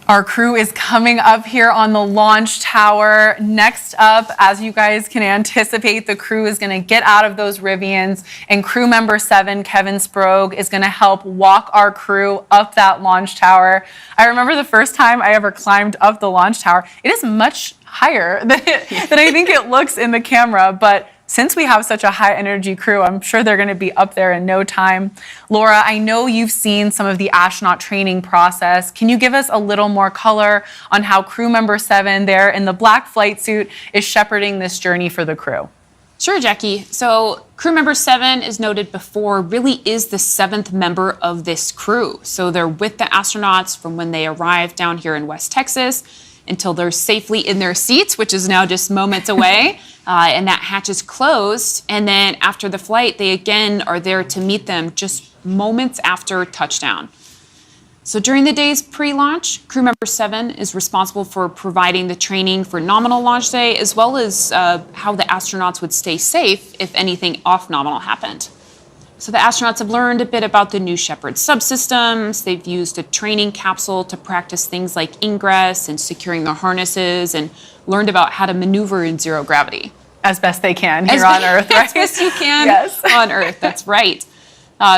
Our crew is coming up here on the launch tower. Next up, as you guys can anticipate, the crew is going to get out of those Rivians, and crew member 7, Kevin Sprague, is going to help walk our crew up that launch tower. I remember the first time I ever climbed up the launch tower. It is much higher than I think it looks in the camera, but since we have such a high energy crew, I'm sure they're going to be up there in no time. Laura, I know you've seen some of the astronaut training process. Can you give us a little more color on how crew member 7 there in the black flight suit is shepherding this journey for the crew? Sure, Jackie. So crew member 7, as noted before, really is the 7th member of this crew. So they're with the astronauts from when they arrive down here in West Texas until they're safely in their seats, which is now just moments away. And that hatch is closed. And then after the flight, they again are there to meet them just moments after touchdown. So during the day's pre-launch, crew member 7 is responsible for providing the training for nominal launch day, as well as how the astronauts would stay safe if anything off nominal happened. So the astronauts have learned a bit about the New Shepard subsystems. They've used a training capsule to practice things like ingress and securing their harnesses, and learned about how to maneuver in zero gravity. As best they can here on Earth, right? As best you can Yes. on Earth, that's right.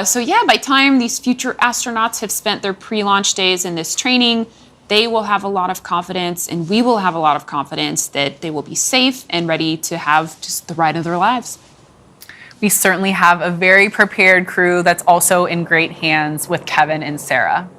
So yeah, by the time these future astronauts have spent their pre-launch days in this training, they will have a lot of confidence, and we will have a lot of confidence that they will be safe and ready to have just the ride of their lives. We certainly have a very prepared crew that's also in great hands with Kevin and Sarah.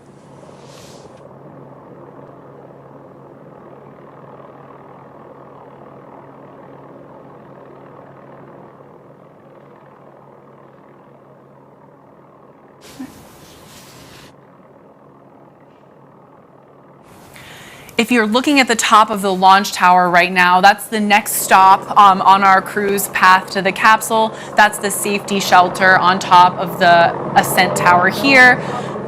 If you're looking at the top of the launch tower right now, that's the next stop on our crew's path to the capsule. That's the safety shelter on top of the ascent tower here.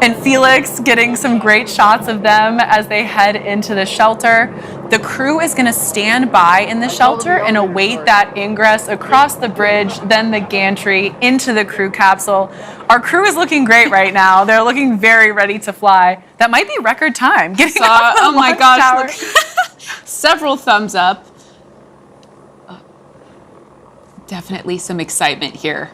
And Felix getting some great shots of them as they head into the shelter. The crew is going to stand by in the shelter and await that ingress across the bridge, then the gantry into the crew capsule. Our crew is looking great right now. They're looking very ready to fly. That might be record time. Getting off the oh my launch gosh, tower. look. Several thumbs up. Definitely some excitement here.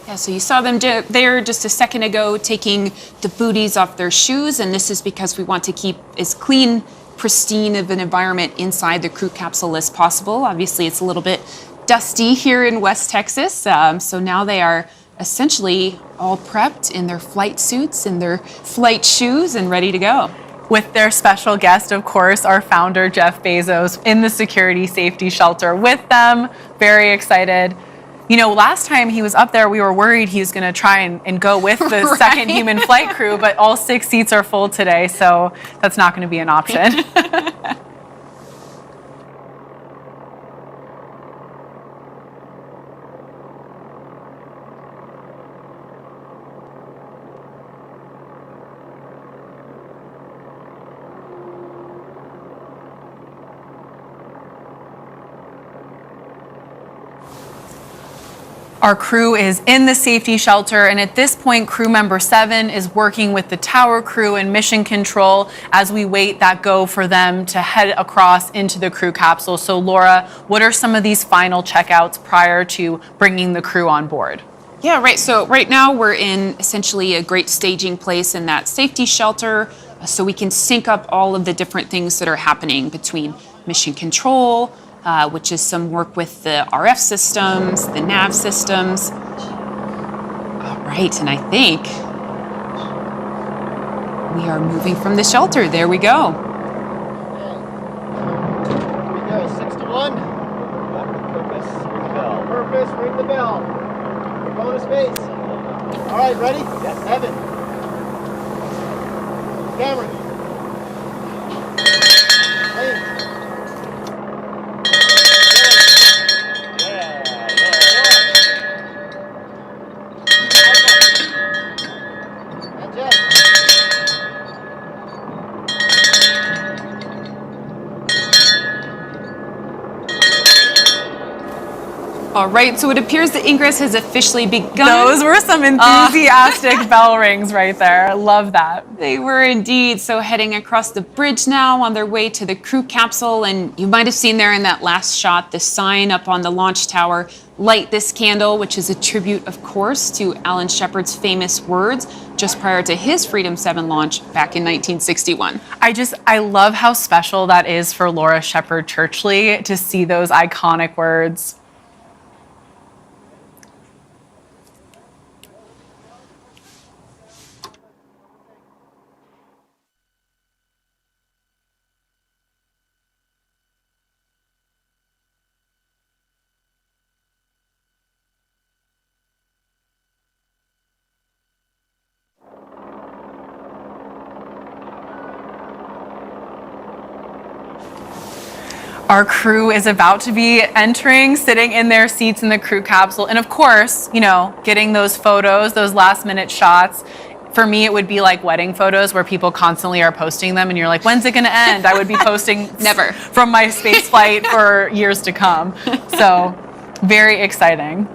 Yeah, so you saw them there just a second ago taking the booties off their shoes, and this is because we want to keep as clean, pristine of an environment inside the crew capsule as possible. Obviously, it's a little bit dusty here in West Texas, so now they are essentially all prepped in their flight suits and their flight shoes and ready to go. With their special guest, of course, our founder, Jeff Bezos, in the security safety shelter with them. Very excited. You know, last time he was up there, we were worried he was going to try and go with the Right. second human flight crew, but all 6 seats are full today, so that's not going to be an option. Our crew is in the safety shelter, and at this point, crew member 7 is working with the tower crew and mission control as we wait that go for them to head across into the crew capsule. So Laura, what are some of these final checkouts prior to bringing the crew on board? Yeah, right. So right now we're in essentially a great staging place in that safety shelter, so we can sync up all of the different things that are happening between mission control, which is some work with the RF systems, the nav systems. All right, and I think we are moving from the shelter. There we go. Here we go, 6 to 1. Purpose, ring the bell. Purpose, ring the bell. We're going to space. All right, ready? Yes. 7. Camera. Lane. All right, so it appears the ingress has officially begun. Those were some enthusiastic bell rings right there. I love that. They were indeed. So heading across the bridge now on their way to the crew capsule. And you might have seen there in that last shot, the sign up on the launch tower, "Light this candle," which is a tribute, of course, to Alan Shepard's famous words just prior to his Freedom 7 launch back in 1961. I love how special that is for Laura Shepard Churchley to see those iconic words. Our crew is about to be entering, sitting in their seats in the crew capsule. And of course, you know, getting those photos, those last minute shots. For me, it would be like wedding photos where people constantly are posting them and you're like, when's it gonna end? I would be posting Never from my space flight for years to come. So very exciting.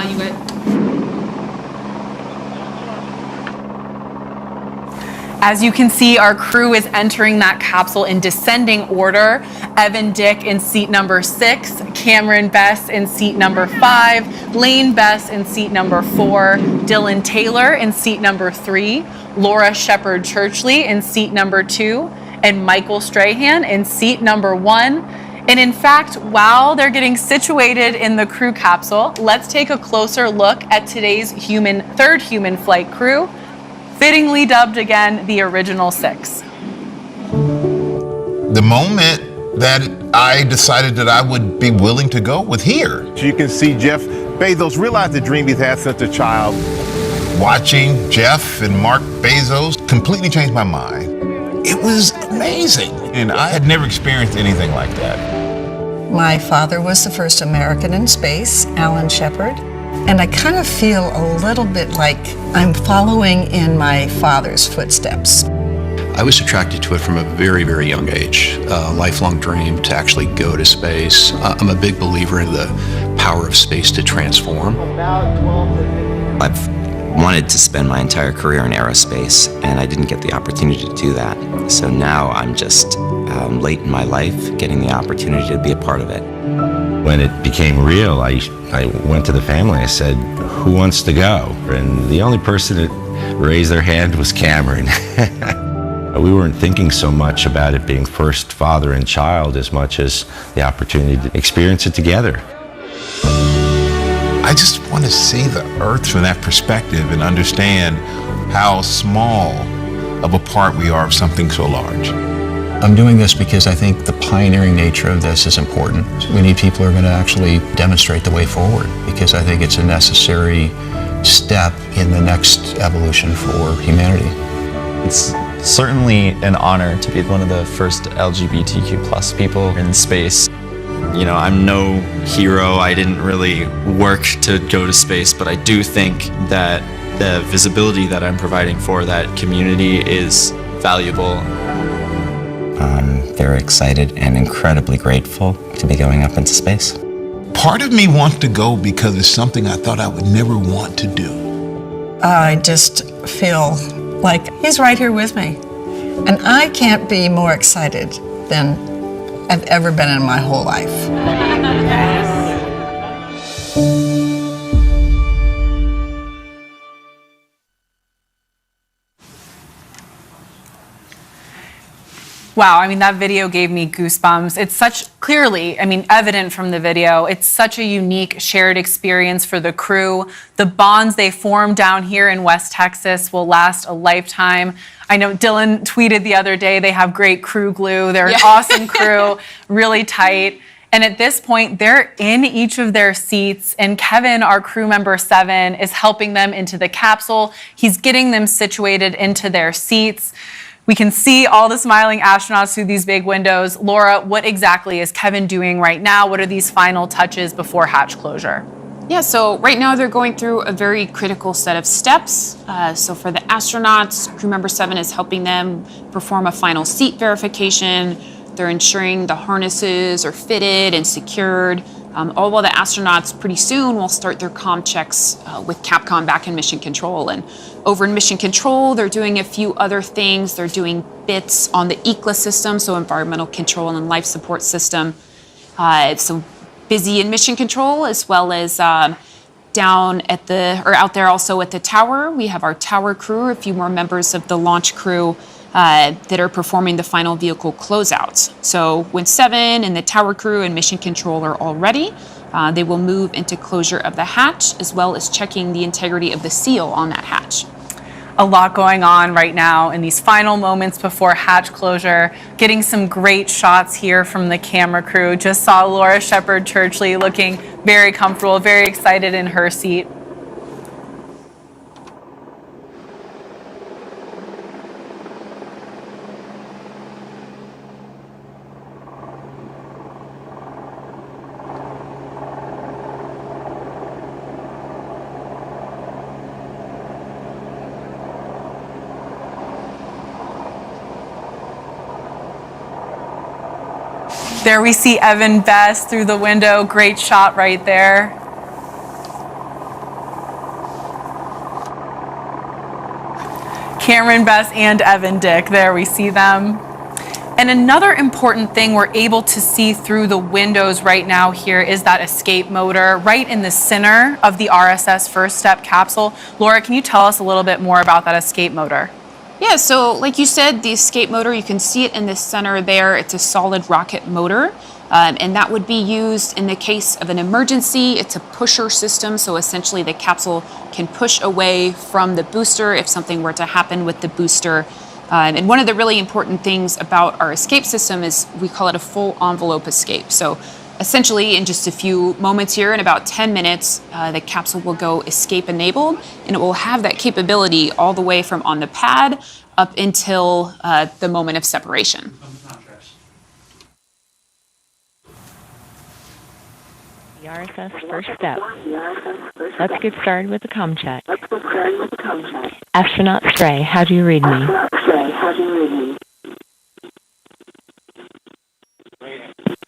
You got. As you can see, our crew is entering that capsule in descending order. Evan Dick in seat number 6, Cameron Bess in seat number 5, Lane Bess in seat number 4, Dylan Taylor in seat number 3, Laura Shepard Churchley in seat number 2, and Michael Strahan in seat number 1. And in fact, while they're getting situated in the crew capsule, let's take a closer look at today's third human flight crew, fittingly dubbed again the Original Six. The moment that I decided that I would be willing to go with here. You can see Jeff Bezos realize the dream he's had since a child. Watching Jeff and Mark Bezos completely changed my mind. It was amazing. And I had never experienced anything like that. My father was the first American in space, Alan Shepard, and I kind of feel a little bit like I'm following in my father's footsteps. I was attracted to it from a very, very young age, a lifelong dream to actually go to space. I'm a big believer in the power of space to transform. I've wanted to spend my entire career in aerospace, and I didn't get the opportunity to do that. So now I'm just late in my life getting the opportunity to be a part of it. When it became real, I went to the family. I said, who wants to go? And the only person that raised their hand was Cameron. We weren't thinking so much about it being first father and child as much as the opportunity to experience it together. I just want to see the Earth from that perspective and understand how small of a part we are of something so large. I'm doing this because I think the pioneering nature of this is important. We need people who are going to actually demonstrate the way forward, because I think it's a necessary step in the next evolution for humanity. It's certainly an honor to be one of the first LGBTQ plus people in space. You know, I'm no hero. I didn't really work to go to space, but I do think that the visibility that I'm providing for that community is valuable. I'm very excited and incredibly grateful to be going up into space. Part of me wants to go because it's something I thought I would never want to do. I just feel like he's right here with me. And I can't be more excited than I've ever been in my whole life. Wow, I mean, that video gave me goosebumps. It's evident from the video, it's such a unique shared experience for the crew. The bonds they form down here in West Texas will last a lifetime. I know Dylan tweeted the other day, they have great crew glue. They're an awesome crew, really tight. And at this point, they're in each of their seats, and Kevin, our crew member 7, is helping them into the capsule. He's getting them situated into their seats. We can see all the smiling astronauts through these big windows. Laura, what exactly is Kevin doing right now? What are these final touches before hatch closure? Yeah, so right now they're going through a very critical set of steps. So for the astronauts, crew member 7 is helping them perform a final seat verification. They're ensuring the harnesses are fitted and secured. All while the astronauts pretty soon will start their comm checks with Capcom back in Mission Control. And over in Mission Control, they're doing a few other things. They're doing bits on the ECLA system, so Environmental Control and Life Support System. So busy in Mission Control, as well as down at out there also at the tower. We have our tower crew, a few more members of the launch crew that are performing the final vehicle closeouts. So when 7 and the tower crew and Mission Control are all ready, they will move into closure of the hatch, as well as checking the integrity of the seal on that hatch. A lot going on right now in these final moments before hatch closure. Getting some great shots here from the camera crew. Just saw Laura Shepard Churchley looking very comfortable, very excited in her seat. There we see Evan Best through the window. Great shot right there. Cameron Best and Evan Dick. There we see them. And another important thing we're able to see through the windows right now here is that escape motor right in the center of the RSS First Step capsule. Laura, can you tell us a little bit more about that escape motor? Yeah, so like you said, the escape motor, you can see it in the center there. It's a solid rocket motor, and that would be used in the case of an emergency. It's a pusher system, so essentially the capsule can push away from the booster if something were to happen with the booster. And one of the really important things about our escape system is we call it a full envelope escape. So essentially, in just a few moments here, in about 10 minutes, the capsule will go escape enabled, and it will have that capability all the way from on the pad up until the moment of separation. The RSS First Step. Let's get started with the comm check. Astronaut Stray, how do you read me?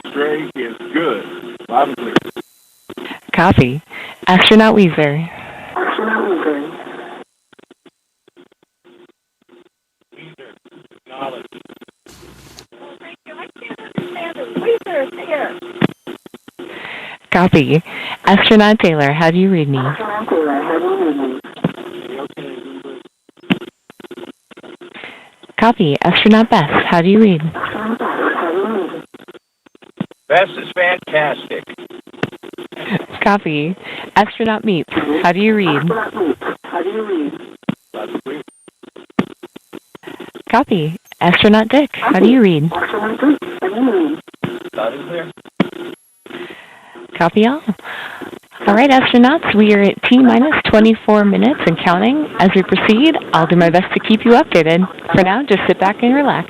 Stray is good. Loud and clear. Copy. Astronaut Weezer. Knowledge. Copy. Astronaut Taylor, how do you read me? Copy. Astronaut Bess, how do you read? Bess is fantastic. Copy. Astronaut Meets, how do you read? Copy. Astronaut Dick, how do you read? Loud and clear. Copy all. All right, astronauts, we are at T-minus 24 minutes and counting. As we proceed, I'll do my best to keep you updated. For now, just sit back and relax.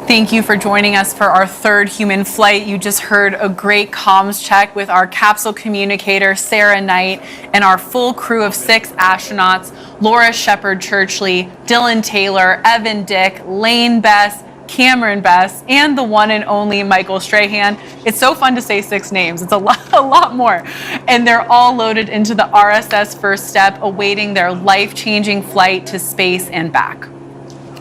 Thank you for joining us for our third human flight. You just heard a great comms check with our capsule communicator, Sarah Knight, and our full crew of 6 astronauts, Laura Shepard Churchley, Dylan Taylor, Evan Dick, Lane Bess, Cameron Bess, and the one and only Michael Strahan. It's so fun to say 6 names. It's a lot more. And they're all loaded into the RSS First Step, awaiting their life-changing flight to space and back.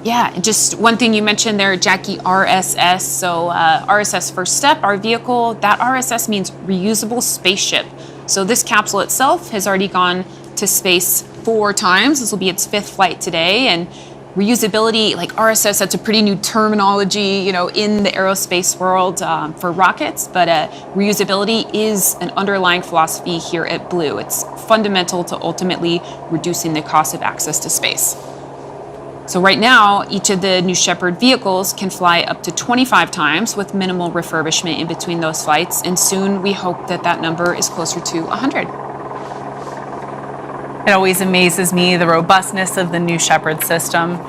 Yeah, and just one thing you mentioned there, Jackie, RSS. So RSS First Step, our vehicle, that RSS means reusable spaceship. So this capsule itself has already gone to space 4 times. This will be its 5th flight today. And Reusability, like RSS, that's a pretty new terminology, you know, in the aerospace world for rockets, but reusability is an underlying philosophy here at Blue. It's fundamental to ultimately reducing the cost of access to space. So right now, each of the New Shepard vehicles can fly up to 25 times with minimal refurbishment in between those flights, and soon we hope that that number is closer to 100. It always amazes me, the robustness of the New Shepard system.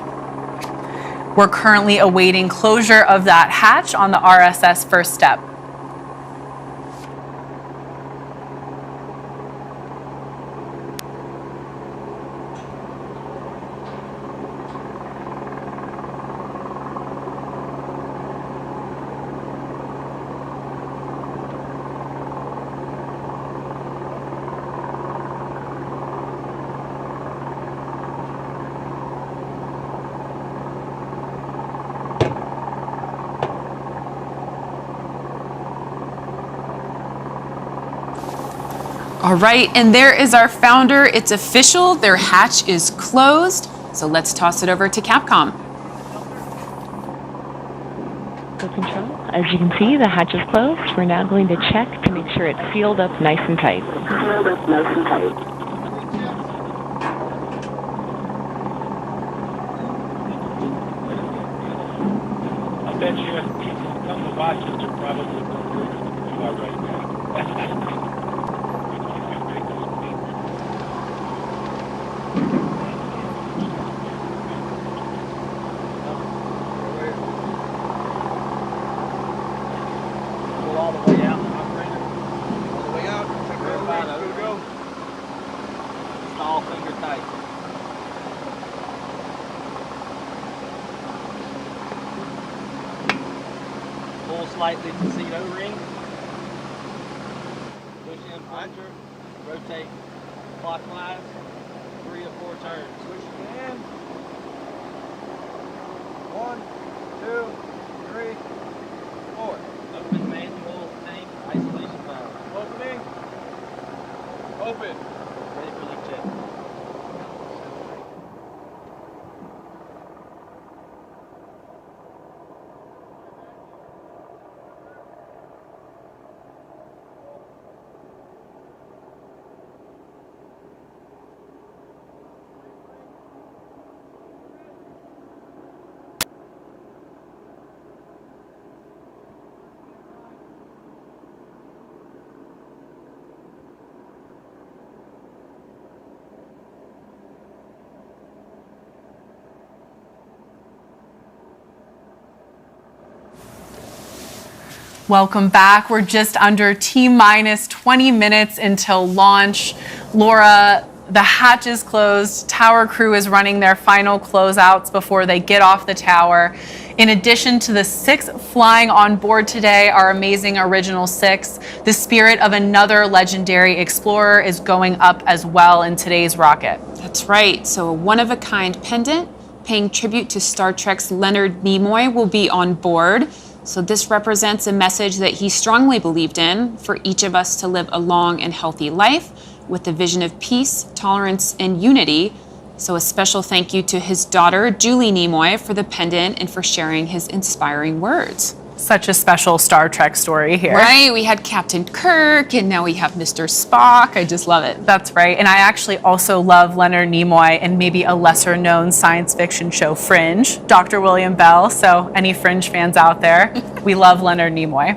We're currently awaiting closure of that hatch on the RSS first step. All right, and there is our founder. It's official. Their hatch is closed. So let's toss it over to Capcom. Go control. As you can see, the hatch is closed. We're now going to check to make sure it's sealed up nice and tight. Sealed up nice and tight. I bet you some of the watches are probably you are right now. All the way out, operator. All the way out. Verify that. Go. Install finger tight. Pull slightly to seat O-ring. Push in plunger. Rotate clockwise. 3 or 4 turns. Push it in. 1, 2, 3, 4. Open manual tank isolation valve. Opening. Open. Ready for leak check. Welcome back. We're just under T-minus 20 minutes until launch. Laura, the hatch is closed. Tower crew is running their final closeouts before they get off the tower. In addition to the 6 flying on board today, our amazing original 6, the spirit of another legendary explorer is going up as well in today's rocket. That's right. So a one-of-a-kind pendant paying tribute to Star Trek's Leonard Nimoy will be on board. So this represents a message that he strongly believed in for each of us to live a long and healthy life with a vision of peace, tolerance, and unity. So a special thank you to his daughter, Julie Nimoy, for the pendant and for sharing his inspiring words. Such a special Star Trek story here. Right, we had Captain Kirk, and now we have Mr. Spock. I just love it. That's right. And I actually also love Leonard Nimoy and maybe a lesser-known science fiction show, Fringe, Dr. William Bell. So any Fringe fans out there, we love Leonard Nimoy.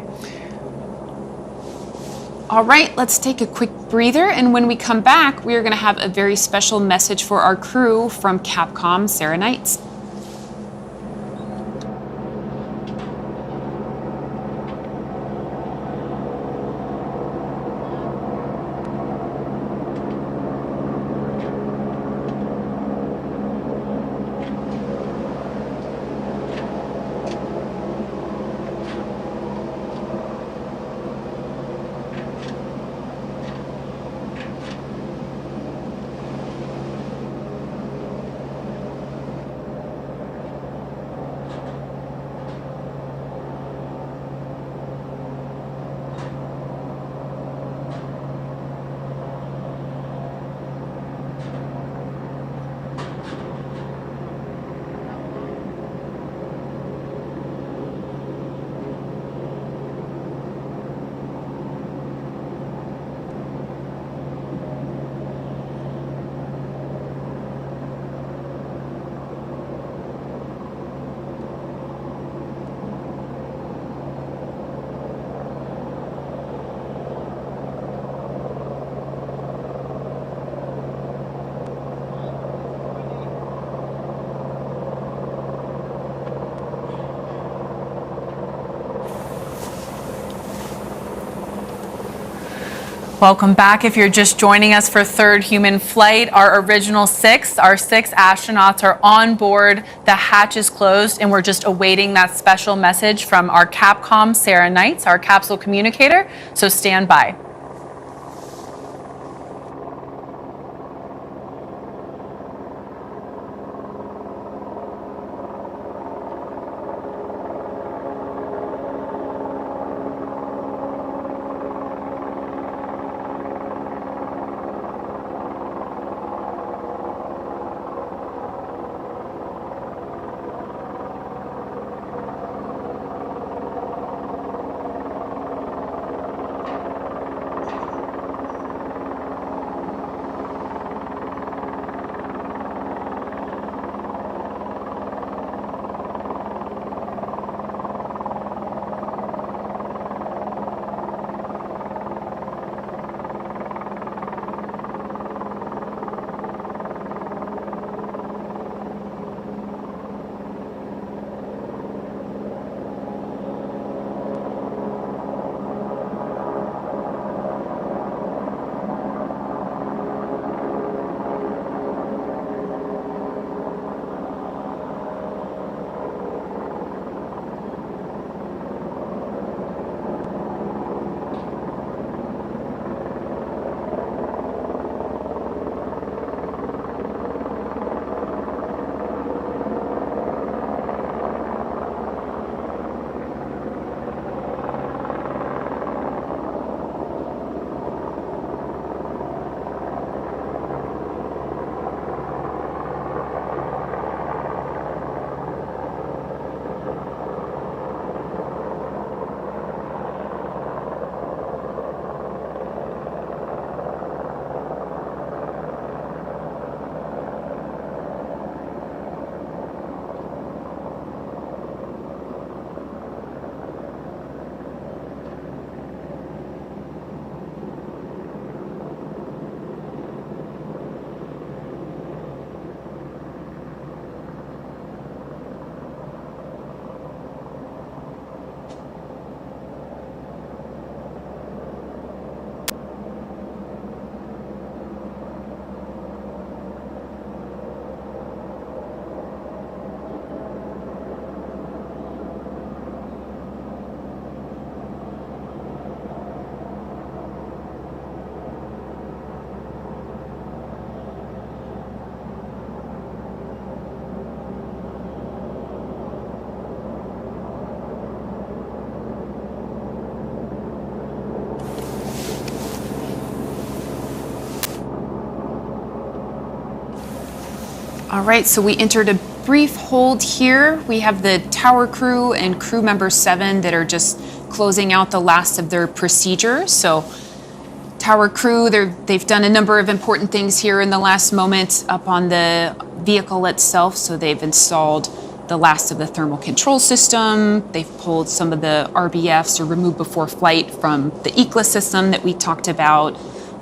All right, let's take a quick breather. And when we come back, we are going to have a very special message for our crew from Capcom, Sarah Knights. Welcome back. If you're just joining us for third human flight, our original our 6 astronauts are on board. The hatch is closed, and we're just awaiting that special message from our Capcom, Sarah Knights, our capsule communicator. So stand by. All right, so we entered a brief hold here. We have the tower crew and crew member 7 that are just closing out the last of their procedures. So tower crew, they've done a number of important things here in the last moment up on the vehicle itself. So they've installed the last of the thermal control system. They've pulled some of the RBFs or removed before flight from the ECLA system that we talked about.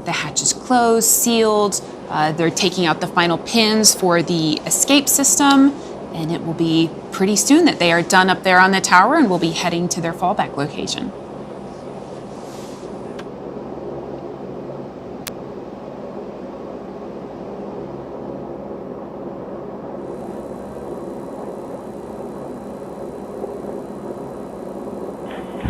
The hatch is closed, sealed. They're taking out the final pins for the escape system, and it will be pretty soon that they are done up there on the tower and will be heading to their fallback location.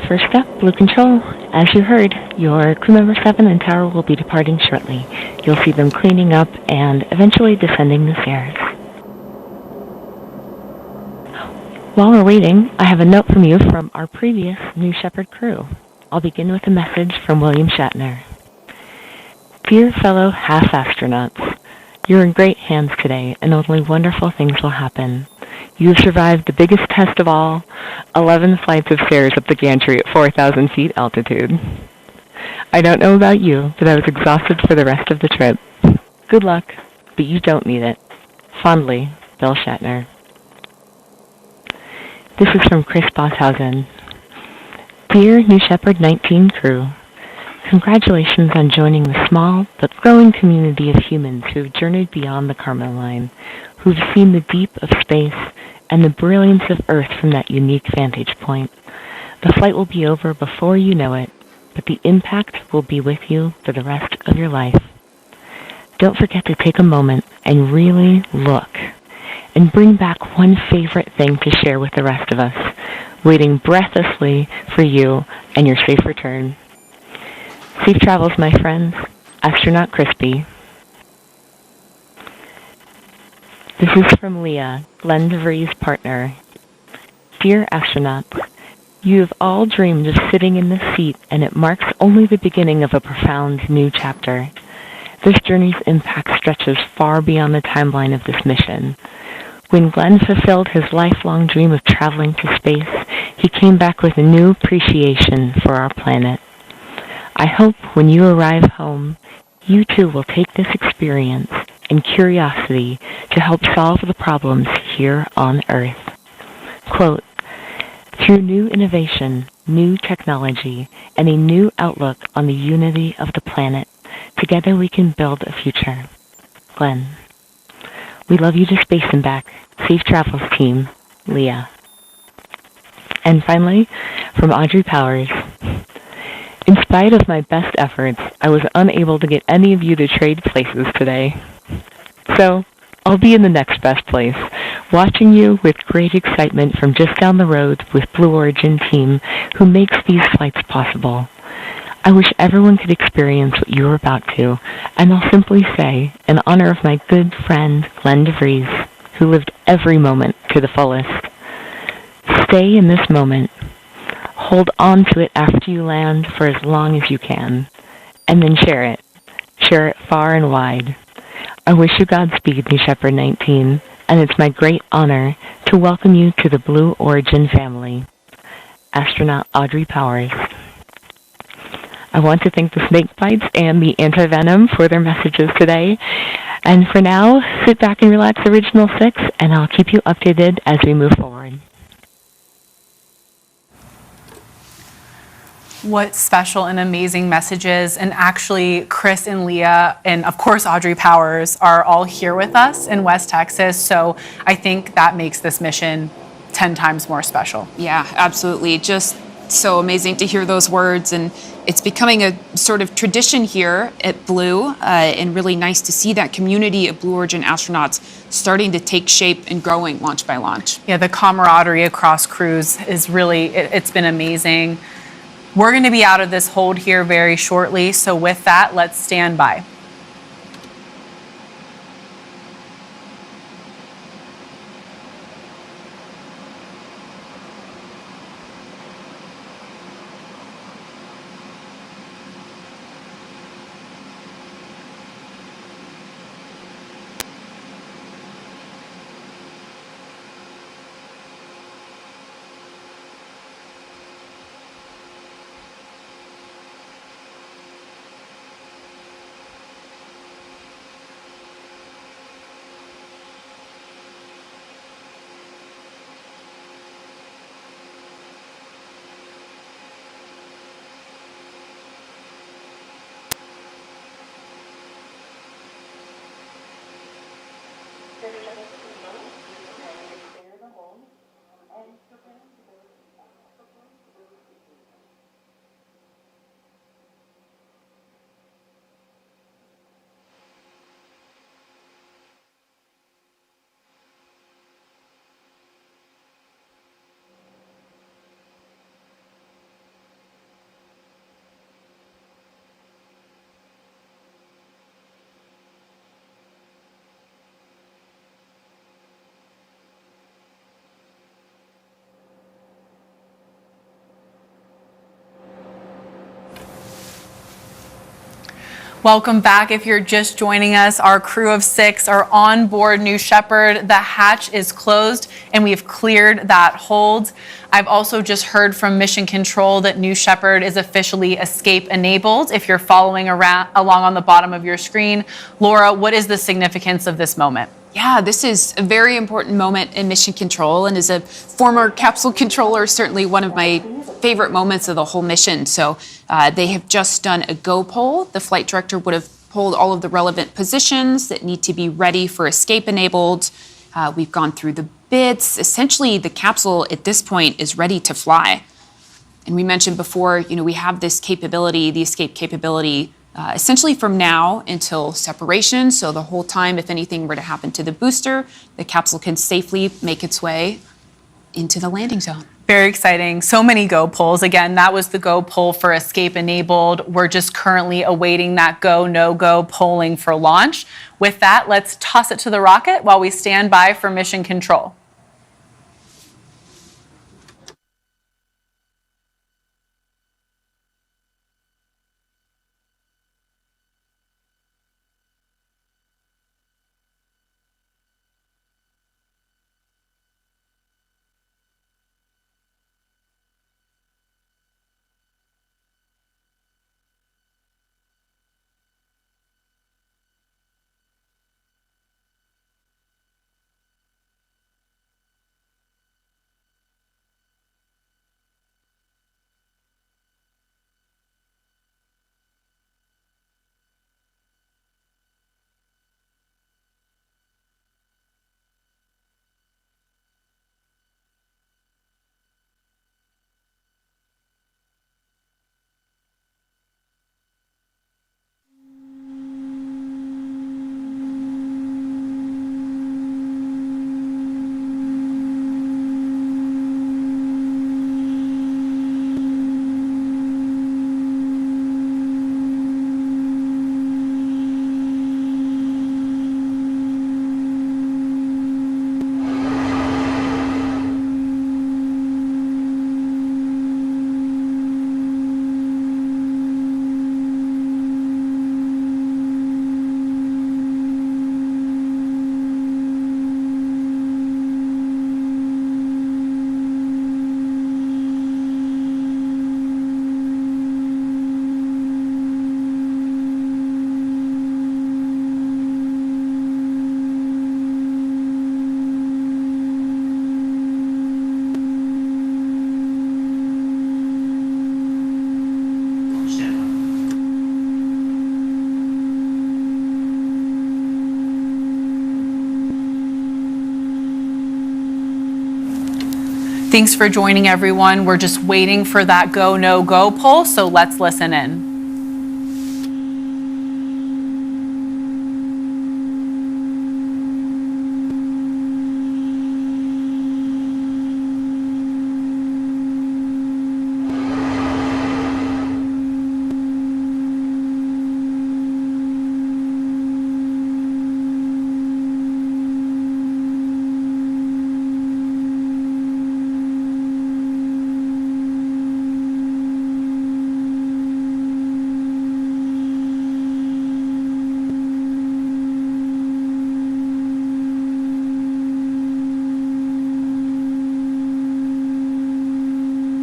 First up, Blue Control. As you heard, your crew member 7 and tower will be departing shortly. You'll see them cleaning up and eventually descending the stairs. While we're waiting, I have a note from you from our previous New Shepard crew. I'll begin with a message from William Shatner. Dear fellow half-astronauts, you're in great hands today, and only wonderful things will happen. You have survived the biggest test of all, 11 flights of stairs up the gantry at 4,000 feet altitude. I don't know about you, but I was exhausted for the rest of the trip. Good luck, but you don't need it. Fondly, Bill Shatner. This is from Chris Bosshausen. Dear New Shepard 19 crew, congratulations on joining the small but growing community of humans who have journeyed beyond the Kármán line, who've seen the deep of space and the brilliance of Earth from that unique vantage point. The flight will be over before you know it, but the impact will be with you for the rest of your life. Don't forget to take a moment and really look and bring back one favorite thing to share with the rest of us, waiting breathlessly for you and your safe return. Safe travels, my friends. Astronaut Crispy. This is from Leah, Glenn DeVries' partner. Dear astronauts, you have all dreamed of sitting in this seat, and it marks only the beginning of a profound new chapter. This journey's impact stretches far beyond the timeline of this mission. When Glenn fulfilled his lifelong dream of traveling to space, he came back with a new appreciation for our planet. I hope when you arrive home, you too will take this experience and curiosity to help solve the problems here on Earth. Quote, through new innovation, new technology, and a new outlook on the unity of the planet, together we can build a future. Glenn. We love you to space and back. Safe travels, team. Leah. And finally, from Audrey Powers. In spite of my best efforts, I was unable to get any of you to trade places today. So, I'll be in the next best place, watching you with great excitement from just down the road with Blue Origin team who makes these flights possible. I wish everyone could experience what you're about to, and I'll simply say, in honor of my good friend Glenn DeVries, who lived every moment to the fullest, stay in this moment. Hold on to it after you land for as long as you can, and then share it. Share it far and wide. I wish you Godspeed, New Shepard 19, and it's my great honor to welcome you to the Blue Origin family. Astronaut Audrey Powers. I want to thank the snake bites and the anti-venom for their messages today. And for now, sit back and relax, Original 6, and I'll keep you updated as we move forward. What special and amazing messages. And actually, Chris and Leah, and of course, Audrey Powers, are all here with us in West Texas. So I think that makes this mission 10 times more special. Yeah, absolutely. Just so amazing to hear those words. And it's becoming a sort of tradition here at Blue, and really nice to see that community of Blue Origin astronauts starting to take shape and growing launch by launch. Yeah, the camaraderie across crews is really, it's been amazing. We're going to be out of this hold here very shortly. So with that, let's stand by. Welcome back. If you're just joining us, our crew of 6 are on board New Shepard. The hatch is closed and we've cleared that hold. I've also just heard from Mission Control that New Shepard is officially escape enabled. If you're following along on the bottom of your screen, Laura, what is the significance of this moment? Yeah, this is a very important moment in Mission Control, and as a former capsule controller, certainly one of my favorite moments of the whole mission. So they have just done a go poll. The flight director would have polled all of the relevant positions that need to be ready for escape enabled. We've gone through the bits. Essentially, the capsule at this point is ready to fly. And we mentioned before, we have this capability, the escape capability, essentially from now until separation. So the whole time, if anything were to happen to the booster, the capsule can safely make its way into the landing zone. Very exciting. So many go polls. Again, that was the go poll for escape enabled. We're just currently awaiting that go, no go polling for launch. With that, let's toss it to the rocket while we stand by for mission control. Thanks for joining, everyone. We're just waiting for that go, no go poll, so let's listen in.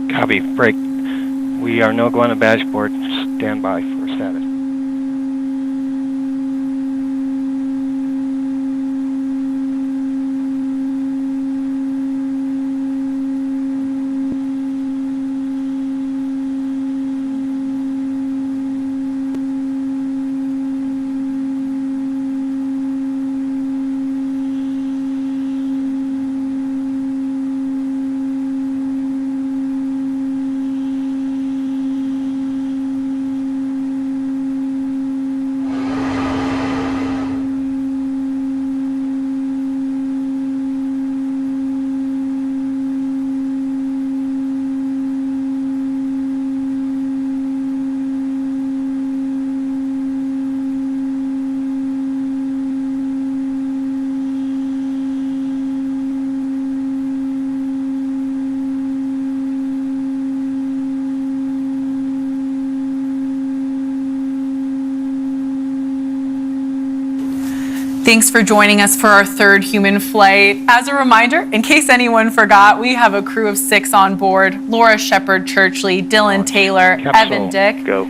Copy. Break. We are no go on the dashboard. Stand by for status. Thanks for joining us for our third human flight. As a reminder, in case anyone forgot, we have a crew of 6 on board. Laura Shepard-Churchley, Dylan Taylor, Capsule. Evan Dick. Go.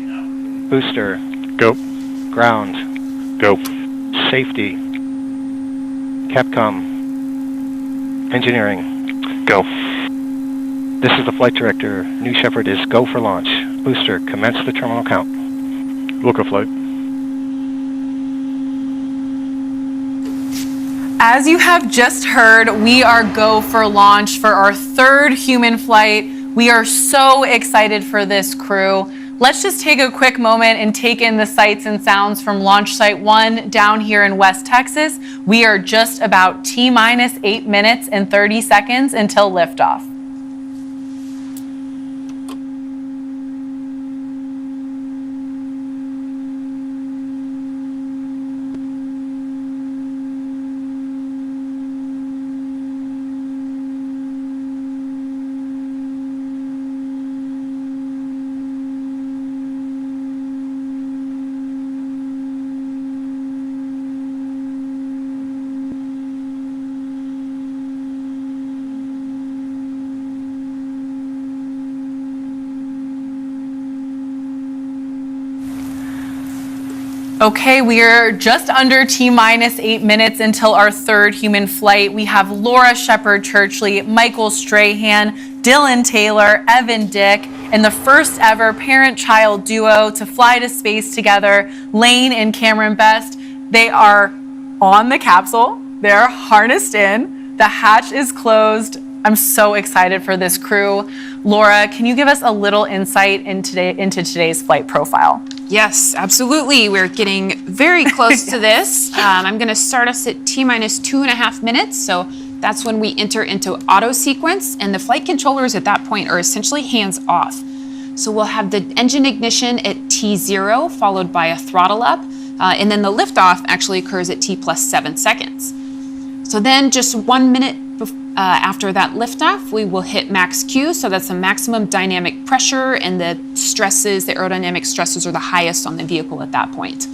Booster. Go. Ground. Go. Safety. Capcom. Engineering. Go. This is the flight director. New Shepard is go for launch. Booster, commence the terminal count. Local flight. As you have just heard, we are go for launch for our third human flight. We are so excited for this crew. Let's just take a quick moment and take in the sights and sounds from Launch Site 1 down here in West Texas. We are just about T-minus 8 minutes and 30 seconds until liftoff. Okay, we are just under T-minus 8 minutes until our third human flight. We have Laura Shepard Churchley, Michael Strahan, Dylan Taylor, Evan Dick, and the first ever parent-child duo to fly to space together, Lane and Cameron Best. They are on the capsule. They're harnessed in. The hatch is closed. I'm so excited for this crew. Laura, can you give us a little insight into today's flight profile? Yes, absolutely. We're getting very close to this. I'm going to start us at T-minus 2.5 minutes. So that's when we enter into auto sequence, and the flight controllers at that point are essentially hands off. So we'll have the engine ignition at T0 followed by a throttle up, and then the liftoff actually occurs at T+7 seconds. So then just 1 minute after that liftoff, we will hit max Q. So that's the maximum dynamic pressure, and the aerodynamic stresses are the highest on the vehicle at that point.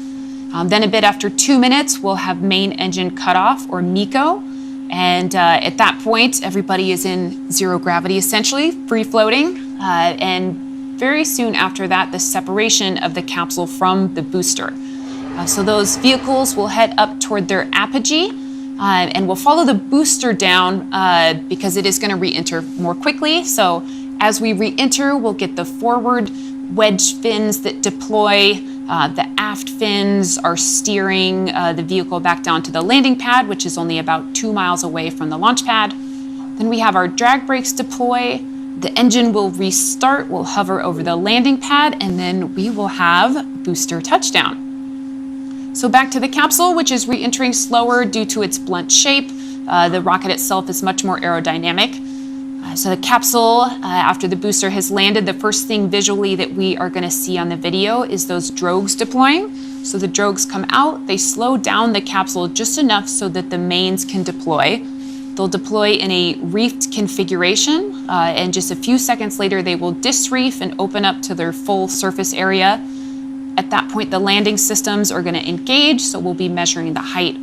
Then a bit after 2 minutes, we'll have main engine cutoff, or MECO. And at that point, everybody is in zero gravity, essentially, free floating. And very soon after that, the separation of the capsule from the booster. So those vehicles will head up toward their apogee. And we'll follow the booster down because it is going to re-enter more quickly. So as we re-enter, we'll get the forward wedge fins that deploy. The aft fins are steering the vehicle back down to the landing pad, which is only about 2 miles away from the launch pad. Then we have our drag brakes deploy. The engine will restart. We'll hover over the landing pad, and then we will have booster touchdown. So back to the capsule, which is re-entering slower due to its blunt shape. The rocket itself is much more aerodynamic. So the capsule, after the booster has landed, the first thing visually that we are going to see on the video is those drogues deploying. So the drogues come out, they slow down the capsule just enough so that the mains can deploy. They'll deploy in a reefed configuration, and just a few seconds later, they will disreef and open up to their full surface area. At that point, the landing systems are going to engage, so we'll be measuring the height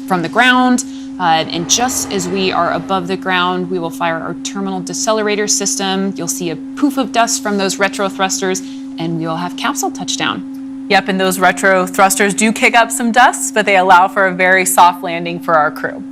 from the ground. And just as we are above the ground, we will fire our terminal decelerator system. You'll see a poof of dust from those retro thrusters, and we will have capsule touchdown. Yep, and those retro thrusters do kick up some dust, but they allow for a very soft landing for our crew.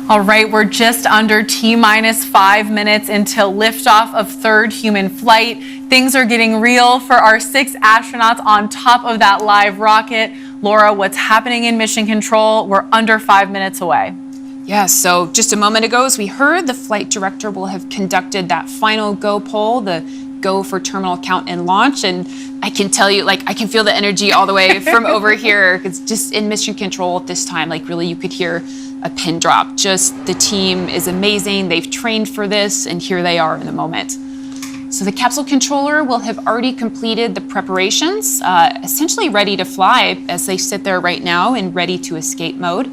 All right, we're just under T-minus 5 minutes until liftoff of third human flight. Things are getting real for our 6 astronauts on top of that live rocket. Laura, what's happening in mission control? We're under 5 minutes away. Yeah, so just a moment ago, as we heard, the flight director will have conducted that final go poll, the go for terminal count and launch. And I can tell you, I can feel the energy all the way from over here. It's just in mission control at this time, really you could hear a pin drop. Just the team is amazing. They've trained for this, and here they are in the moment. So the capsule controller will have already completed the preparations, essentially ready to fly as they sit there right now in ready to escape mode.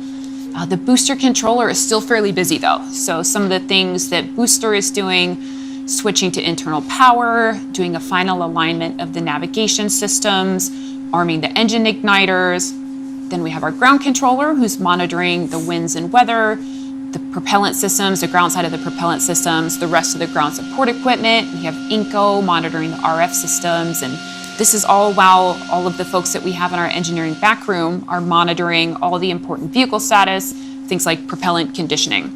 The booster controller is still fairly busy though. So some of the things that booster is doing, switching to internal power, doing a final alignment of the navigation systems, arming the engine igniters. Then we have our ground controller who's monitoring the winds and weather, the propellant systems, the ground side of the propellant systems, the rest of the ground support equipment. We have INCO monitoring the RF systems, and this is all while all of the folks that we have in our engineering back room are monitoring all the important vehicle status, things like propellant conditioning.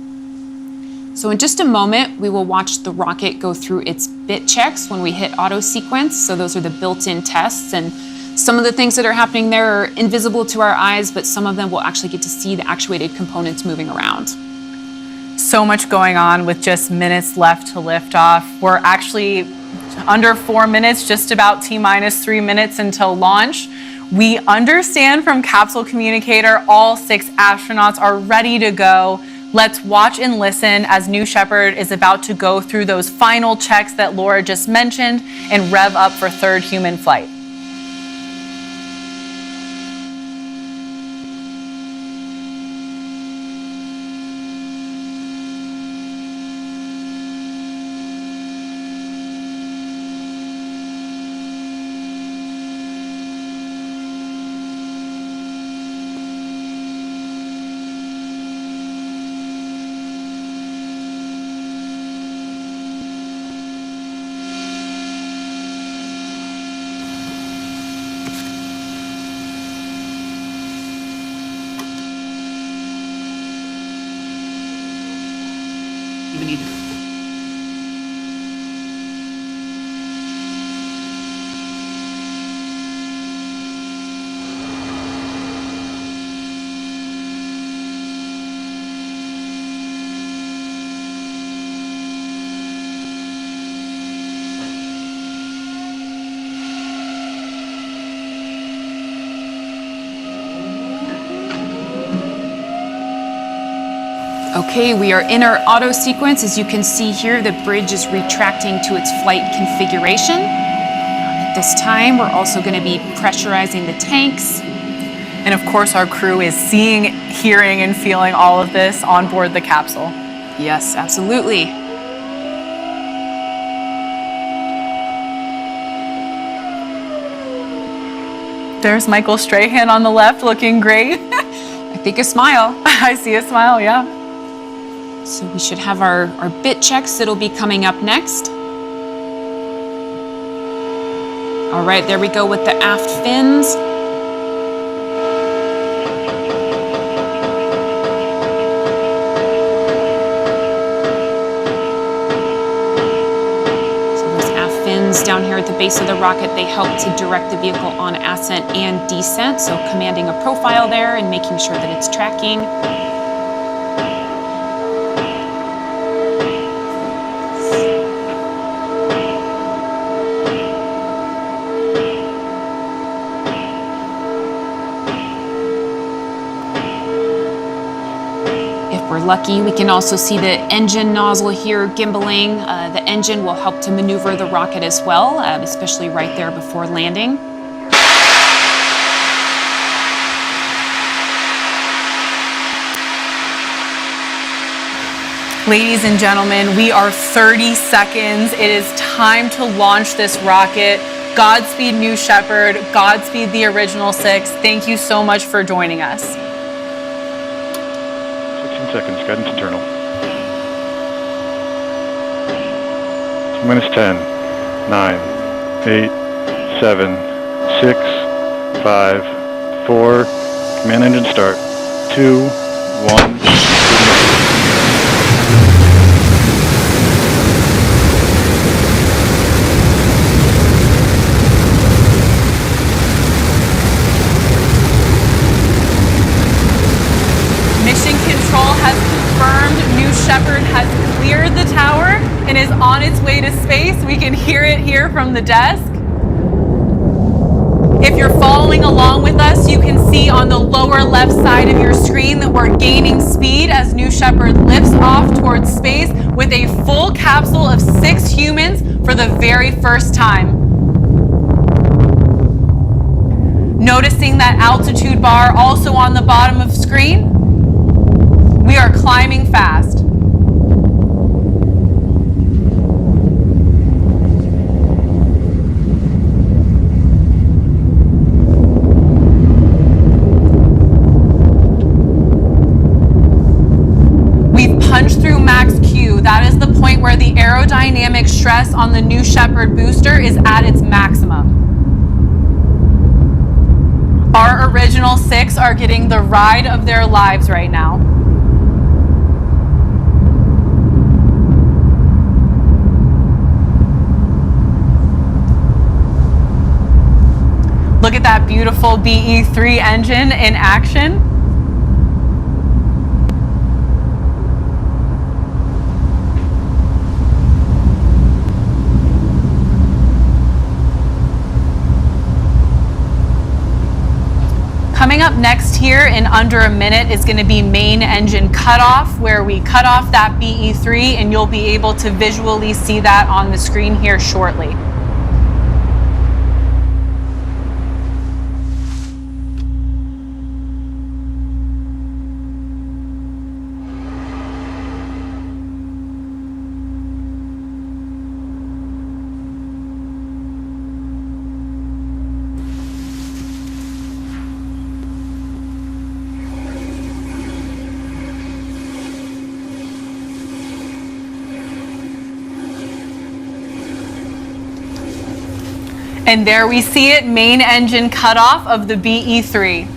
So in just a moment, we will watch the rocket go through its bit checks when we hit auto sequence. So those are the built-in tests, and some of the things that are happening there are invisible to our eyes, but some of them we'll actually get to see the actuated components moving around. So much going on with just minutes left to lift off. We're actually under 4 minutes, just about T-minus 3 minutes until launch. We understand from capsule communicator all 6 astronauts are ready to go. Let's watch and listen as New Shepard is about to go through those final checks that Laura just mentioned and rev up for 3rd human flight. Okay, we are in our auto sequence. As you can see here, the bridge is retracting to its flight configuration. At this time, we're also going to be pressurizing the tanks. And of course, our crew is seeing, hearing, and feeling all of this on board the capsule. Yes, absolutely. There's Michael Strahan on the left, looking great. I think a smile. I see a smile, yeah. So we should have our bit checks that'll be coming up next. All right, there we go with the aft fins. So those aft fins down here at the base of the rocket, they help to direct the vehicle on ascent and descent. So commanding a profile there and making sure that it's tracking. Lucky, we can also see the engine nozzle here gimbaling. The engine will help to maneuver the rocket as well, especially right there before landing. Ladies and gentlemen, we are 30 seconds. It is time to launch this rocket. Godspeed, New Shepard. Godspeed, the original 6. Thank you so much for joining us. 16 seconds, guidance internal. 2 minutes 10, 9, 8, 7, 6, 5, 4, command engine start, 2, 1. Shepard has cleared the tower and is on its way to space. We can hear it here from the desk. If you're following along with us, you can see on the lower left side of your screen that we're gaining speed as New Shepard lifts off towards space with a full capsule of 6 humans for the very first time. Noticing that altitude bar also on the bottom of screen, we are climbing fast. Punched through max Q. That is the point where the aerodynamic stress on the New Shepard booster is at its maximum. Our original 6 are getting the ride of their lives right now. that beautiful BE-3 engine in action. Coming up next here in under a minute is going to be main engine cutoff, where we cut off that BE-3, and you'll be able to visually see that on the screen here shortly. And there we see it, main engine cutoff of the BE-3.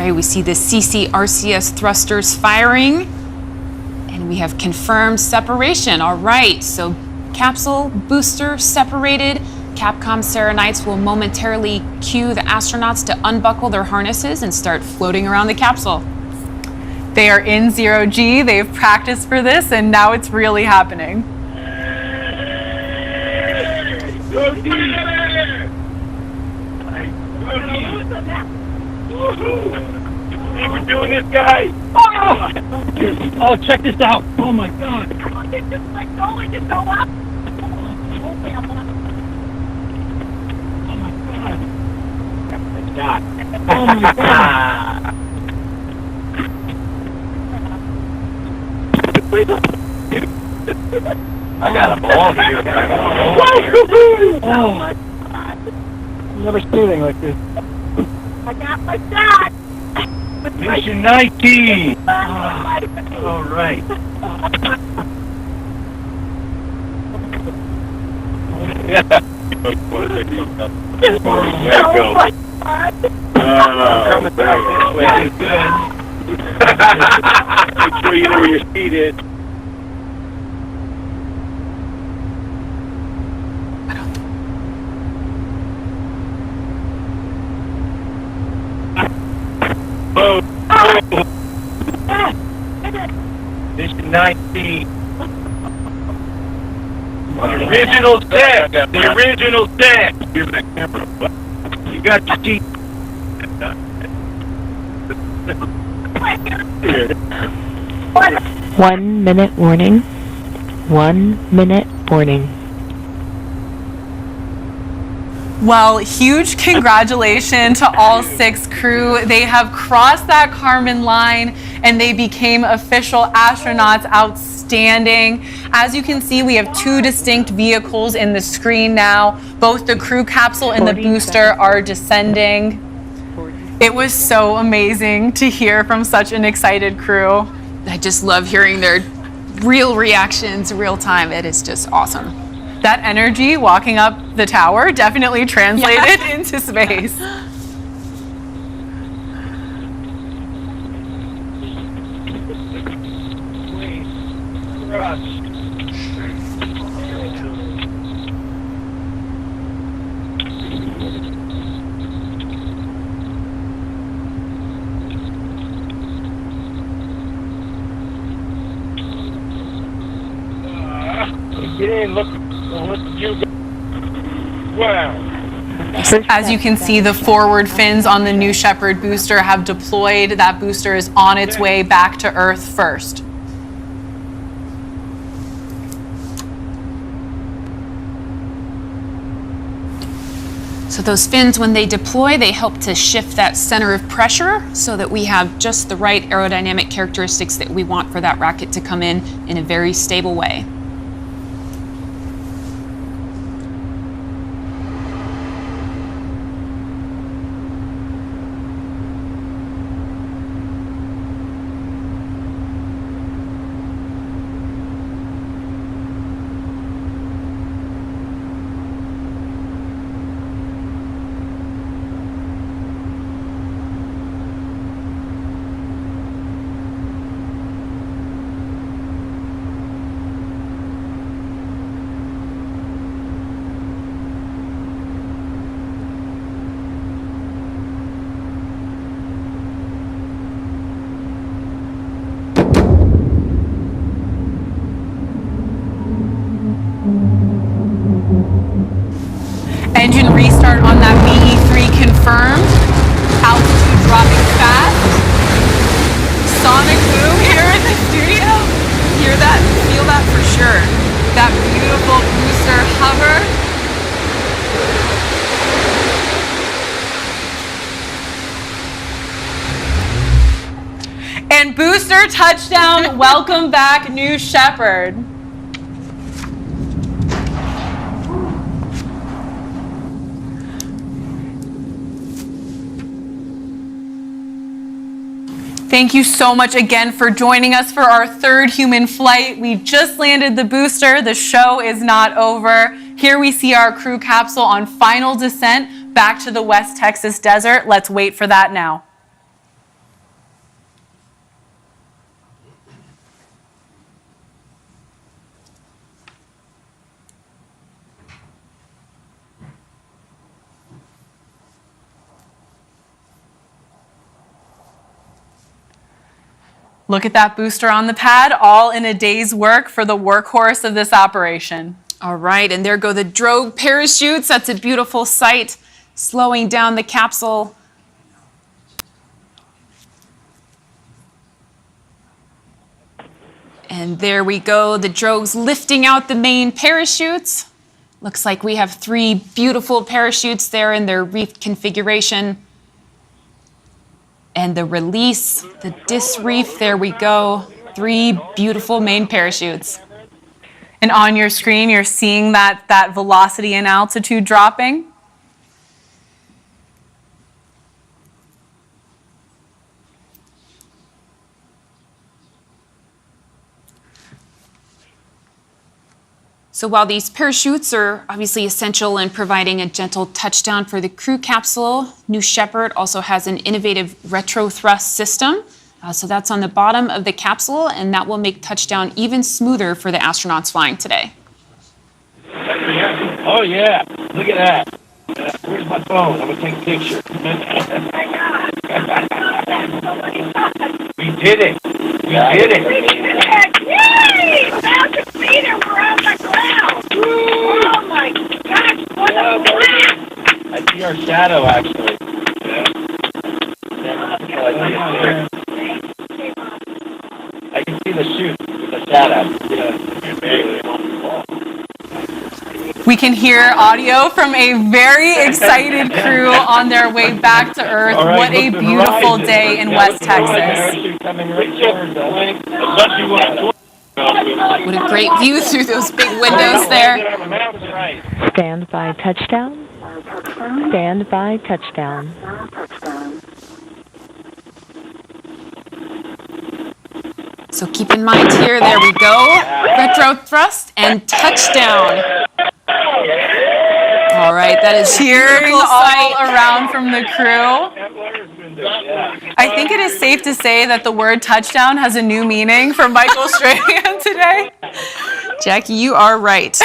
We see the CCRCS thrusters firing, and we have confirmed separation. All right, so capsule booster separated. Capcom Serenites will momentarily cue the astronauts to unbuckle their harnesses and start floating around the capsule. They are in 0G, they've practiced for this, and now it's really happening. We're doing this, guys. Oh, check this out. Oh my God. It's just like going to go up. Oh my God. Oh my God. I got a ball here. Oh my God. Never seen anything like this. I got my shot. Mission 19! All right. Yeah. There you go. Make sure you know where your seat is. Mission 19. The original set. The original set. You got your seat. 1 minute warning. 1 minute warning. Well, huge congratulations to all 6 crew. They have crossed that Kármán line and they became official astronauts. Outstanding. As you can see, we have 2 distinct vehicles in the screen now. Both the crew capsule and the booster are descending. It was so amazing to hear from such an excited crew. I just love hearing their real reactions, real time. It is just awesome. That energy walking up the tower definitely translated into space. Get in, look you go. Wow. As you can see, the forward fins on the New Shepard booster have deployed. That booster is on its way back to Earth first. So those fins, when they deploy, they help to shift that center of pressure so that we have just the right aerodynamic characteristics that we want for that rocket to come in a very stable way. booster touchdown. Welcome back, New Shepard. Thank you so much again for joining us for our third human flight. We just landed the booster. The show is not over. Here we see our crew capsule on final descent back to the West Texas desert. Let's wait for that now. Look at that booster on the pad, all in a day's work for the workhorse of this operation. All right, and there go the drogue parachutes. That's a beautiful sight, slowing down the capsule. And there we go, the drogues lifting out the main parachutes. Looks like we have 3 beautiful parachutes there in their reef configuration. And the release, the disreef, there we go. 3 beautiful main parachutes. And on your screen, you're seeing that velocity and altitude dropping. So while these parachutes are obviously essential in providing a gentle touchdown for the crew capsule, New Shepard also has an innovative retro thrust system. So that's on the bottom of the capsule, and that will make touchdown even smoother for the astronauts flying today. Oh, yeah. Look at that. Where's my phone? I'm going to take a picture. We did it. We did it. Yay! 1,000 feet and we're on the ground. Oh, my gosh. What a blast. I see our shadow, actually. I can see the chute with the shadow. We can hear audio from a very excited crew on their way back to Earth. Right, what a beautiful day in West Texas. What a great view through those big windows there. Stand by touchdown. Stand by touchdown. So keep in mind here, there we go. Retro thrust and touchdown. All right, that is cheering all around from the crew. I think it is safe to say that the word touchdown has a new meaning for Michael Strahan today. Jackie, you are right.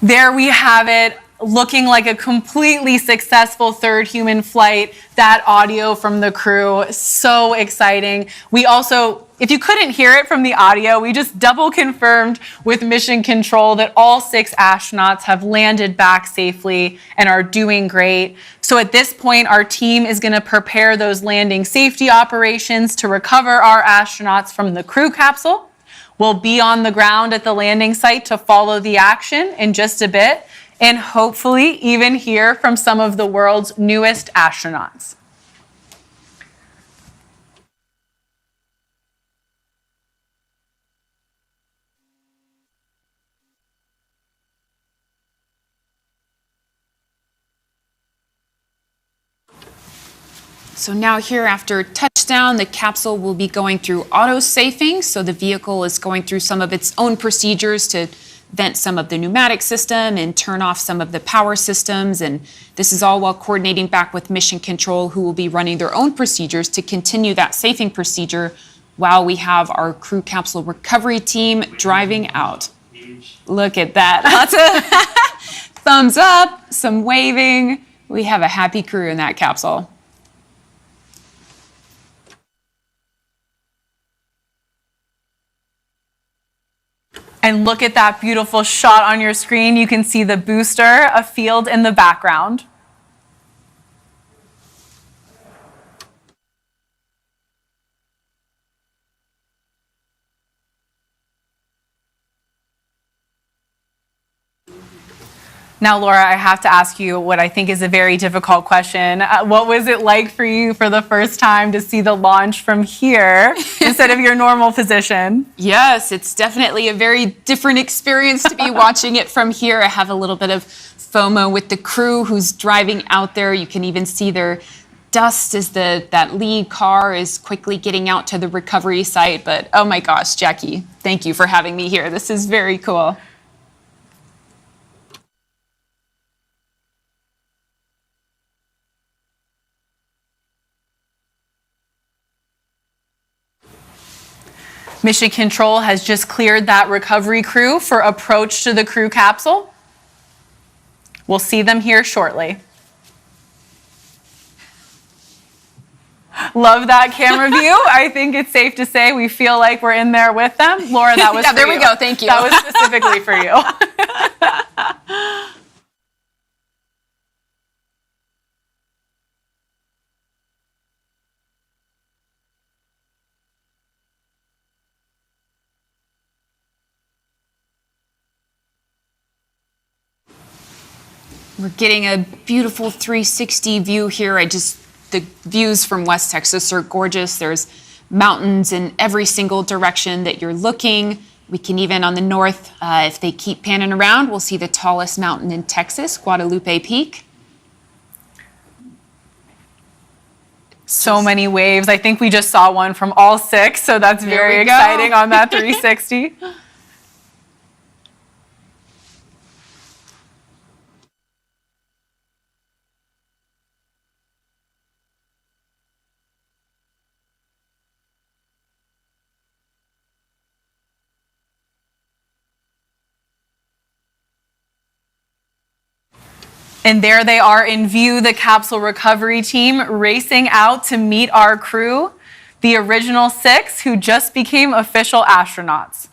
There we have it, looking like a completely successful third human flight. That audio from the crew, so exciting. We also, if you couldn't hear it from the audio, we just double confirmed with Mission Control that all 6 astronauts have landed back safely and are doing great. So at this point, our team is going to prepare those landing safety operations to recover our astronauts from the crew capsule. We'll be on the ground at the landing site to follow the action in just a bit, and hopefully even hear from some of the world's newest astronauts. So now here after touchdown, the capsule will be going through auto-safing. So the vehicle is going through some of its own procedures to vent some of the pneumatic system and turn off some of the power systems. And this is all while coordinating back with Mission Control, who will be running their own procedures to continue that safing procedure while we have our crew capsule recovery team driving out. Look at that. Lots of thumbs up, some waving. We have a happy crew in that capsule. And look at that beautiful shot on your screen. You can see the booster, a field in the background. Now, Laura, I have to ask you what I think is a very difficult question. What was it like for you for the first time to see the launch from here instead of your normal position? Yes, it's definitely a very different experience to be watching it from here. I have a little bit of FOMO with the crew who's driving out there. You can even see their dust as that lead car is quickly getting out to the recovery site. But oh my gosh, Jackie, thank you for having me here. This is very cool. Mission Control has just cleared that recovery crew for approach to the crew capsule. We'll see them here shortly. Love that camera view. I think it's safe to say we feel like we're in there with them. Laura, that was yeah, for there you. we go. Thank you. That was specifically for you. We're getting a beautiful 360 view here. The views from West Texas are gorgeous. There's mountains in every single direction that you're looking. We can even on the north, if they keep panning around, we'll see the tallest mountain in Texas, Guadalupe Peak. So many waves. I think we just saw one from all 6, so that's very exciting on that 360. And there they are in view, the capsule recovery team racing out to meet our crew, the original 6 who just became official astronauts.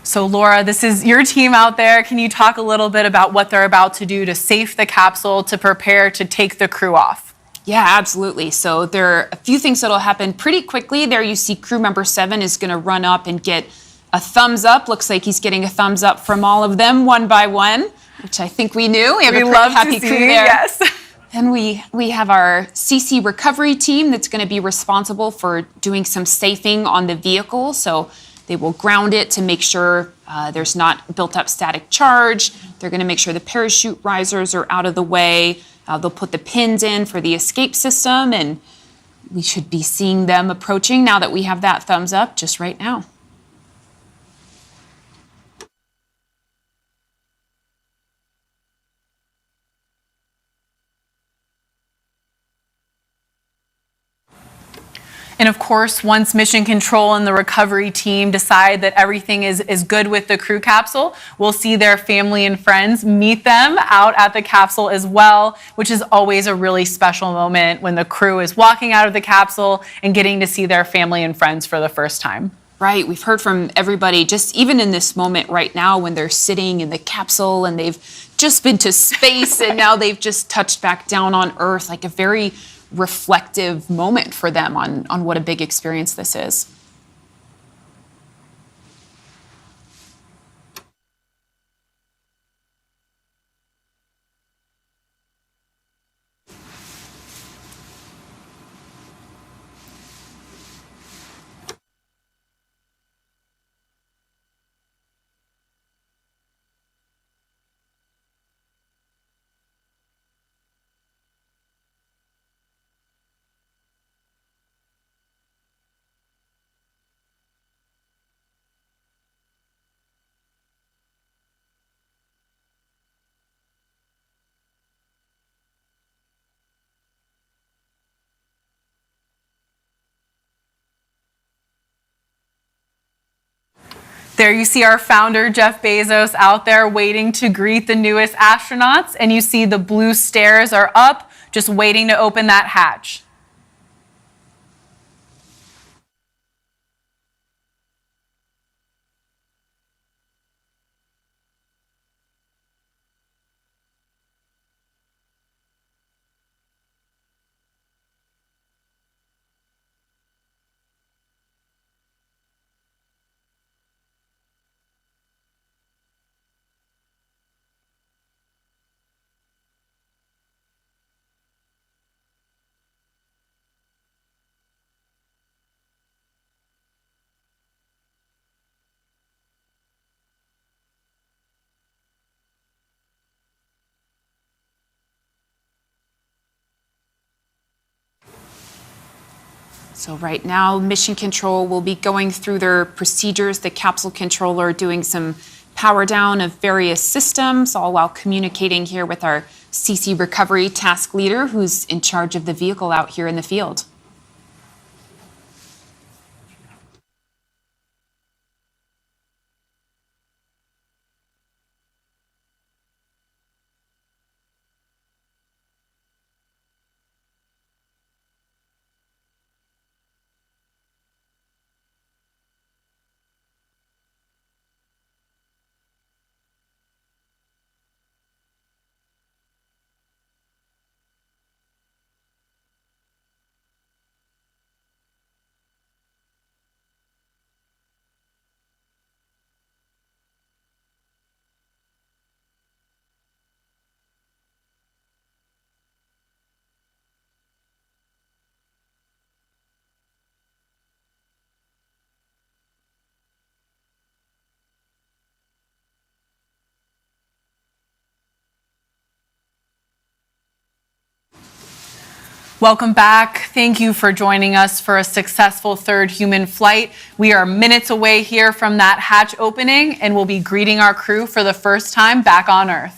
So Laura, this is your team out there. Can you talk a little bit about what they're about to do to safe the capsule to prepare to take the crew off? Yeah, absolutely. So there are a few things that'll happen pretty quickly. There you see crew member 7 is going to run up and get a thumbs up. Looks like he's getting a thumbs up from all of them one by one, which I think we knew. We have a pretty happy crew there. Yes. And we have our CC recovery team that's going to be responsible for doing some safing on the vehicle. So they will ground it to make sure there's not built up static charge. They're going to make sure the parachute risers are out of the way. They'll put the pins in for the escape system, and we should be seeing them approaching now that we have that thumbs up just right now. And of course, once Mission Control and the recovery team decide that everything is good with the crew capsule, we'll see their family and friends meet them out at the capsule as well, which is always a really special moment when the crew is walking out of the capsule and getting to see their family and friends for the first time. Right, we've heard from everybody, just even in this moment right now when they're sitting in the capsule and they've just been to space and now they've just touched back down on Earth, like a very reflective moment for them on what a big experience this is. There you see our founder, Jeff Bezos, out there waiting to greet the newest astronauts. And you see the blue stairs are up, just waiting to open that hatch. So right now, Mission Control will be going through their procedures, the capsule controller doing some power down of various systems, all while communicating here with our CC Recovery Task Leader, who's in charge of the vehicle out here in the field. Welcome back. Thank you for joining us for a successful third human flight. We are minutes away here from that hatch opening, and we'll be greeting our crew for the first time back on Earth.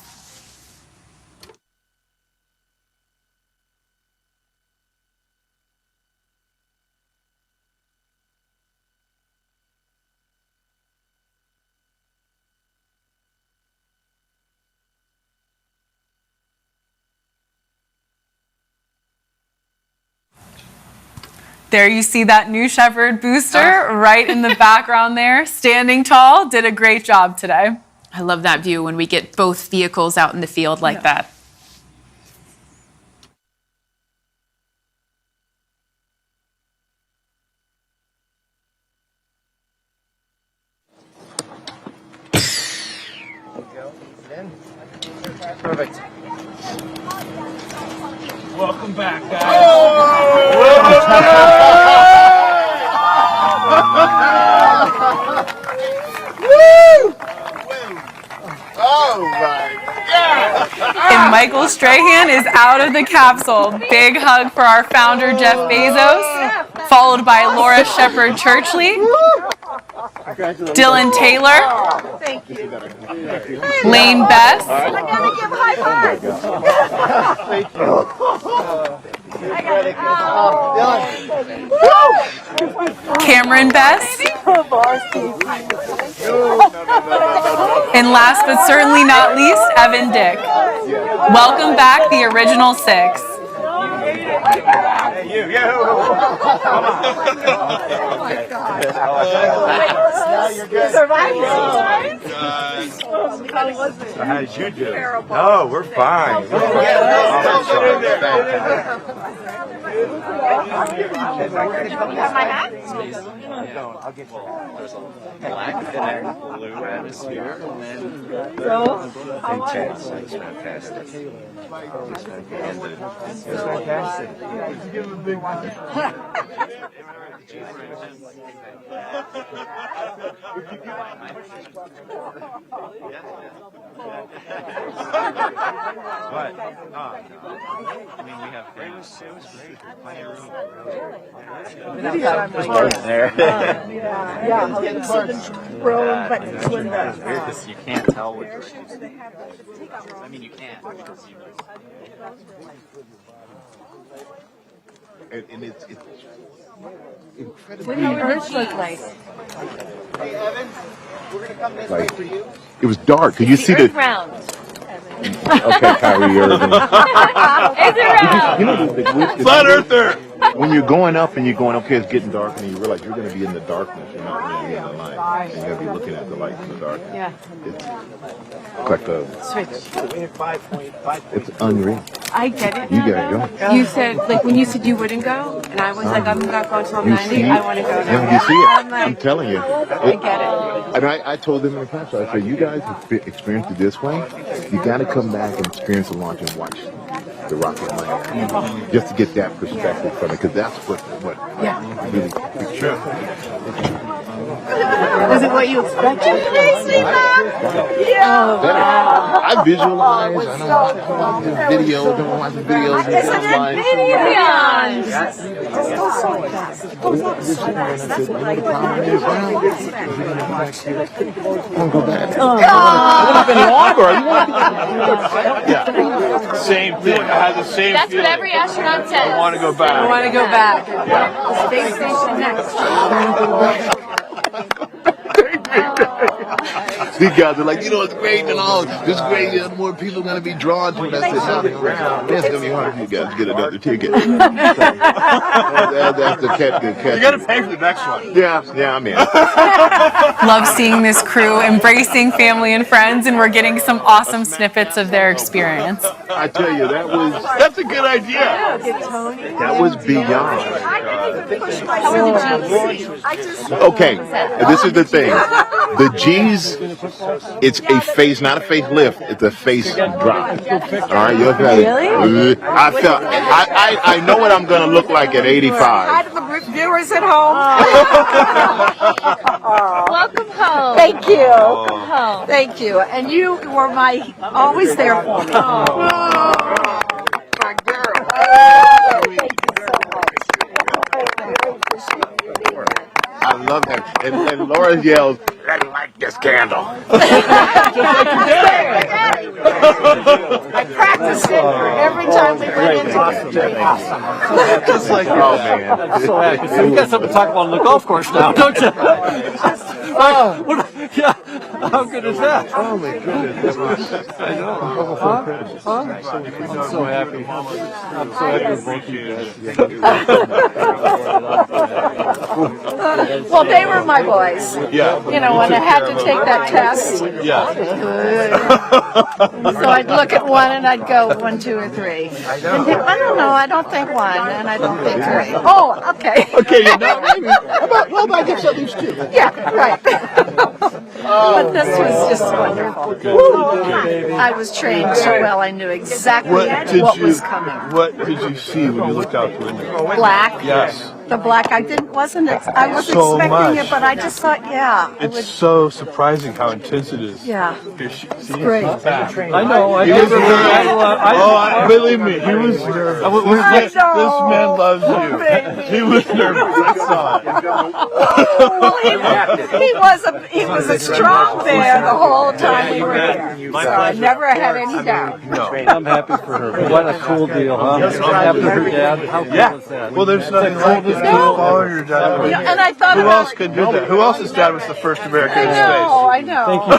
There you see that New Shepard booster right in the background there, standing tall. Did a great job today. I love that view when we get both vehicles out in the field like that. Perfect. Welcome back, guys. Oh my God! And Michael Strahan is out of the capsule. Big hug for our founder, Jeff Bezos, followed by Laura Shepard Churchley, Dylan Taylor, Thank you. Lane Best, I gotta give high five. Thank you. Cameron Best, and last but certainly not least, Evan Dick. Welcome back, the original six. Now you're good. How did you do? Oh, we're fine. I'll get black and blue atmosphere, and then intense. It's fantastic. It's fantastic. Give him a big one. What? I mean, we have things. It was great. Plenty of room. There. Yeah, It's weird because you can't tell what I mean, you can't. and it's incredibly. What did the Earth look like? Hey, Evan, we're going to come this way Like, for you. it was dark. Could you see the? round. Okay, Kyrie Irving. Is it round? You know, the Flat Earther! when you're going up and you're going, okay, it's getting dark, and you realize you're going to be in the darkness. You're not going to be in the light. And you're going to be looking at the light in the darkness. Yeah. It's like a. Switch. It's unreal. I get it You now, gotta though. You said, like, when you said you wouldn't go, and I was like, I'm not going till I'm You 90, see? I want to go now. Yeah, you see it. I'm like, I'm telling you. I get it. And I told them in the past, I said, you guys have experienced it this way. You got to come back and experience the launch and watch the rocket land, just to get that perspective from it, because that's what really true. Was it what you expected? Yeah. I visualize. I don't watch the videos. Don't watch the videos. Isn't it videos? Don't go back. I want to be longer. Yeah. Same thing. I had the same That's feeling. what every astronaut says. I want to go back. I want to go back. The space station next. These guys are like, it's great and all. This is great. More people are going to be drawn to it. I said, no, it's going to be hard for you guys to get another ticket. That's the catch. You got to pay for the next one. Yeah, I'm in. Love seeing this crew embracing family and friends, and we're getting some awesome snippets of their experience. I tell you, That's a good idea. that was beyond. Okay, and this is the thing. The G's, it's a face, not a facelift. It's a face drop. All right, you're Really? I know what I'm gonna look like at 85. Hi to the viewers at home. Welcome home. Thank you. Welcome home. Thank you. And you were always there for me. My girl. I love that. And Laura yells, "I like this candle." I practiced it every time we went into it. Just like, oh man, I'm so happy. So you got something to talk about on the golf course now, don't you? Yeah. How good is that? Oh my goodness. I know. I'm so happy. I'm so happy for both you guys. Well, they were my boys. Yeah. You know, when I had to take that test. Yeah. So I'd look at one and I'd go 1, 2, or 3. And I don't know. I don't think 1 and I don't think 3. Oh, okay. Okay, you're not maybe. Well, I guess at least 2. Yeah, right. But this was just wonderful. I was trained so well. I knew exactly what was coming. What did you see when you looked out the window? Black. Yes. The black. I wasn't So expecting much. it, but I just thought, It's so surprising how intense it is. Yeah. Here, see? Great. I know. Believe me, he was nervous. This man loves you. He was nervous. I saw it. He was a strong bear the whole time we were there. So I never had any doubt. No, I'm happy for her. What a cool deal, huh? I'm happy for her dad. How cool is that? Well, there's nothing like it. Follow your dad. Yeah, and I thought Who about else could do that? Who else's dad was the first American in space? I know. Thank you.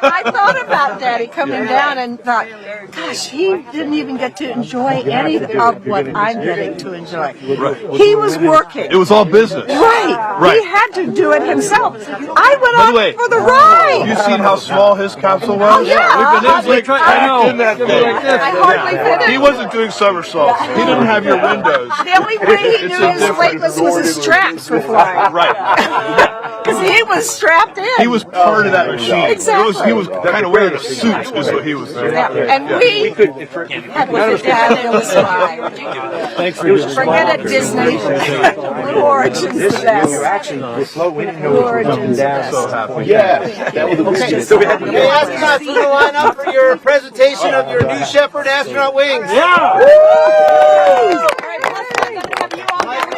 I thought about Daddy coming down and thought, gosh, he didn't even get to enjoy any of what I'm getting to enjoy. Right. He was working. It was all business. Right. He had to do it himself. I went By the on way, for the ride. you seen how small his capsule was? Oh, yeah. We've been in that thing. I hardly fit in. He wasn't doing somersaults. He didn't have your windows. The only way he knew his weightless was his straps were flying. Right. Because he was strapped in. He was part of that machine. Exactly. He was kind of wearing a suit is what he was doing. Yeah. And we had to sit down and smile. Thanks for doing Forget it, Disney. Blue Origin's the best. Blue Origin's the best. So happy. Yeah. Okay, so we had to astronauts in the lineup for your presentation of your New Shepard astronaut wings. Yeah.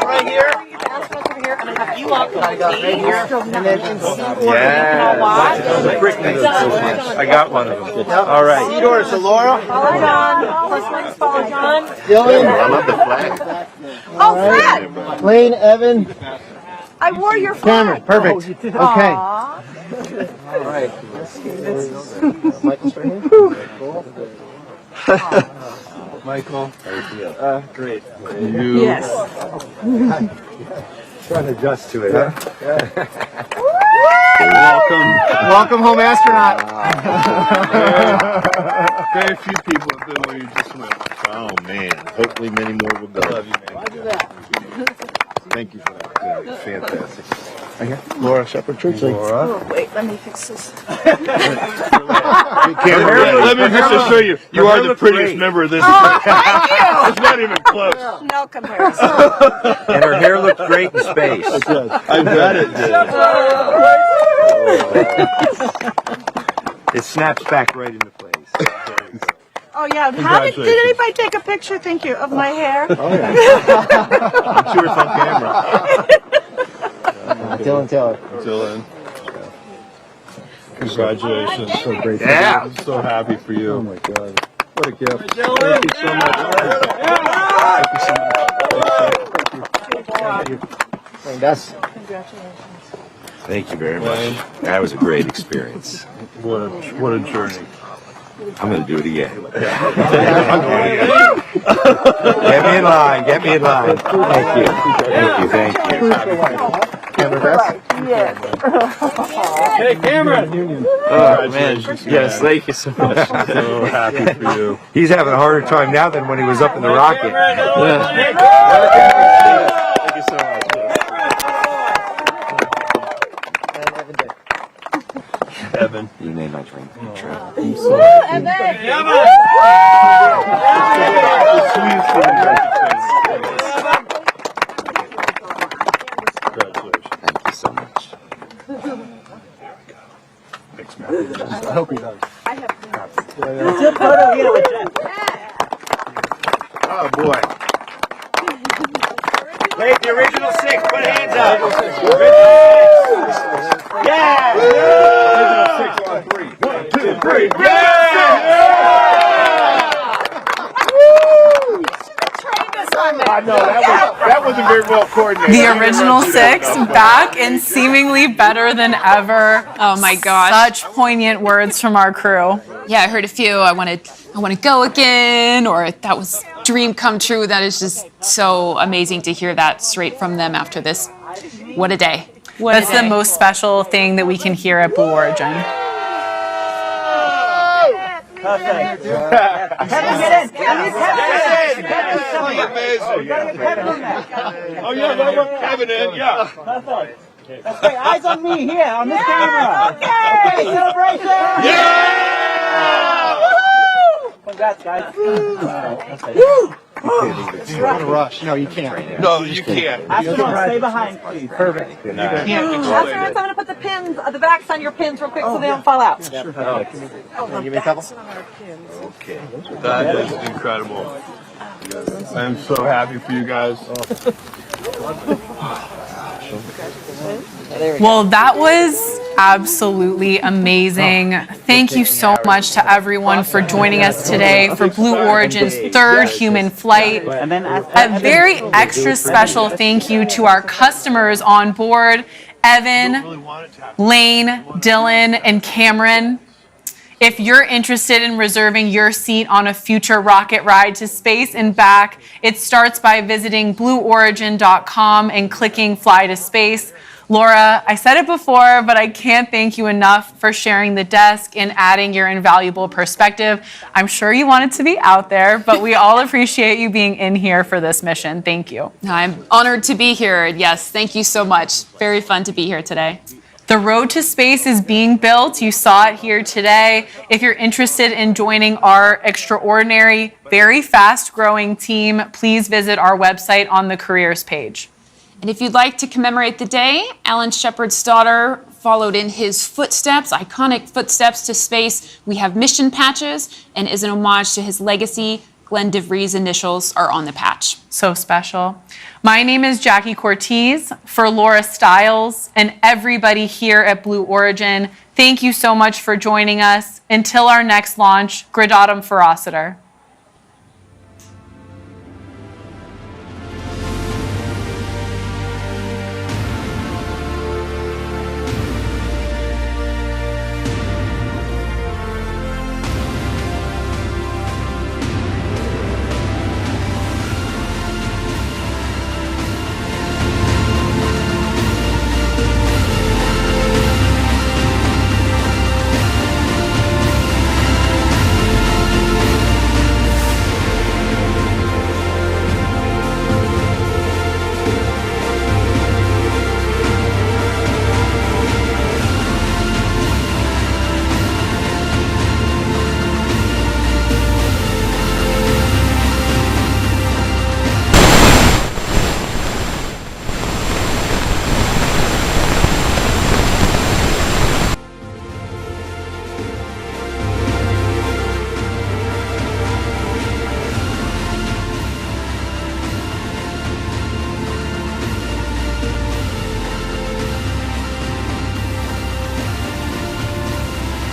Right here. You want to right here, and then in C order. Yeah. I got one of them. All right. Seat order. So Laura. Follow John. First follow John. Dylan. I love the flag. Oh, Fred! Lane, Evan, I wore your flag. Cameron. Perfect. Okay. Aw. All right. Michael's right here. Cool. Michael. Great. You. Yes. Trying to adjust to it, huh? Welcome home, astronaut. Very few people have been where you just went. Oh man, hopefully many more will go. Love you, man. Thank you for that. Fantastic. Laura Shepherd Churchley. Laura. Oh, wait, let me fix this. Let me just show you. You are the prettiest member of this. Oh, thank you. It's not even close. No comparison. And her hair looks great in space. I bet it did. It snaps back right into place. Oh, yeah. How did anybody take a picture, thank you, of my hair? Oh, yeah. I'm sure it's on camera. Dylan Taylor. Dylan. Congratulations. So great. Yeah. I'm so happy for you. Oh my God. What a gift. Thank you so much. Thank you so much. Wayne Bess. Congratulations. Thank you very much. That was a great experience. What a journey. I'm going to do it again. Get me in line. Get me in line. Thank you. Thank you. Cameron Bess. Yes. Hey, Cameron. Oh, man. Yes, thank you so much. So happy for you. He's having a harder time now than when he was up in the rocket. Thank you so much. And Evan Dick. Evan. You made my dream come true. Woo, and then. Thank you so much. Thanks, man. I hope he does. Oh, boy. Wait, the original six, put hands up. Yeah! Original 6 on 3. 1, 2, 3. I know that wasn't very well coordinated. The original 6 back and seemingly better than ever. Oh my gosh. Such poignant words from our crew. Yeah, I heard a few. I want to go again, or that was dream come true. That is just so amazing to hear that straight from them after this. What a day. What That's a day. the most special thing that we can hear at Blue Origin. Perfect. Kevin, get in. Oh, yeah, that one. Kevin in, yeah. Perfect. Okay, eyes on me here, on this camera. Okay, celebration. Yeah! Congrats, guys. You're in a rush. No, you can't. No, you can't. Astronauts, stay behind, please. Perfect. You can't explain Astronauts, I'm it. going to put the pins, the backs on your pins real quick so they don't fall out. Give me a couple. Okay. That is incredible. I'm so happy for you guys. Well, that was absolutely amazing. Thank you so much to everyone for joining us today for Blue Origin's 3rd human flight. A very extra special thank you to our customers on board, Evan, Lane, Dylan, and Cameron. If you're interested in reserving your seat on a future rocket ride to space and back, it starts by visiting blueorigin.com and clicking Fly to Space. Laura, I said it before, but I can't thank you enough for sharing the desk and adding your invaluable perspective. I'm sure you wanted to be out there, but we all appreciate you being in here for this mission. Thank you. I'm honored to be here. Yes, thank you so much. Very fun to be here today. The road to space is being built. You saw it here today. If you're interested in joining our extraordinary, very fast-growing team, please visit our website on the careers page. And if you'd like to commemorate the day, Alan Shepard's daughter followed in his footsteps, iconic footsteps to space. We have mission patches, and as an homage to his legacy, Glenn DeVries' initials are on the patch. So special. My name is Jackie Cortez. For Laura Stiles and everybody here at Blue Origin, thank you so much for joining us. Until our next launch, Gradatum Ferociter.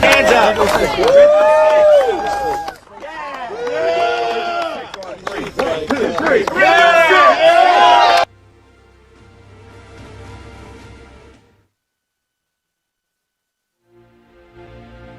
Hands up. 1, 2, 3.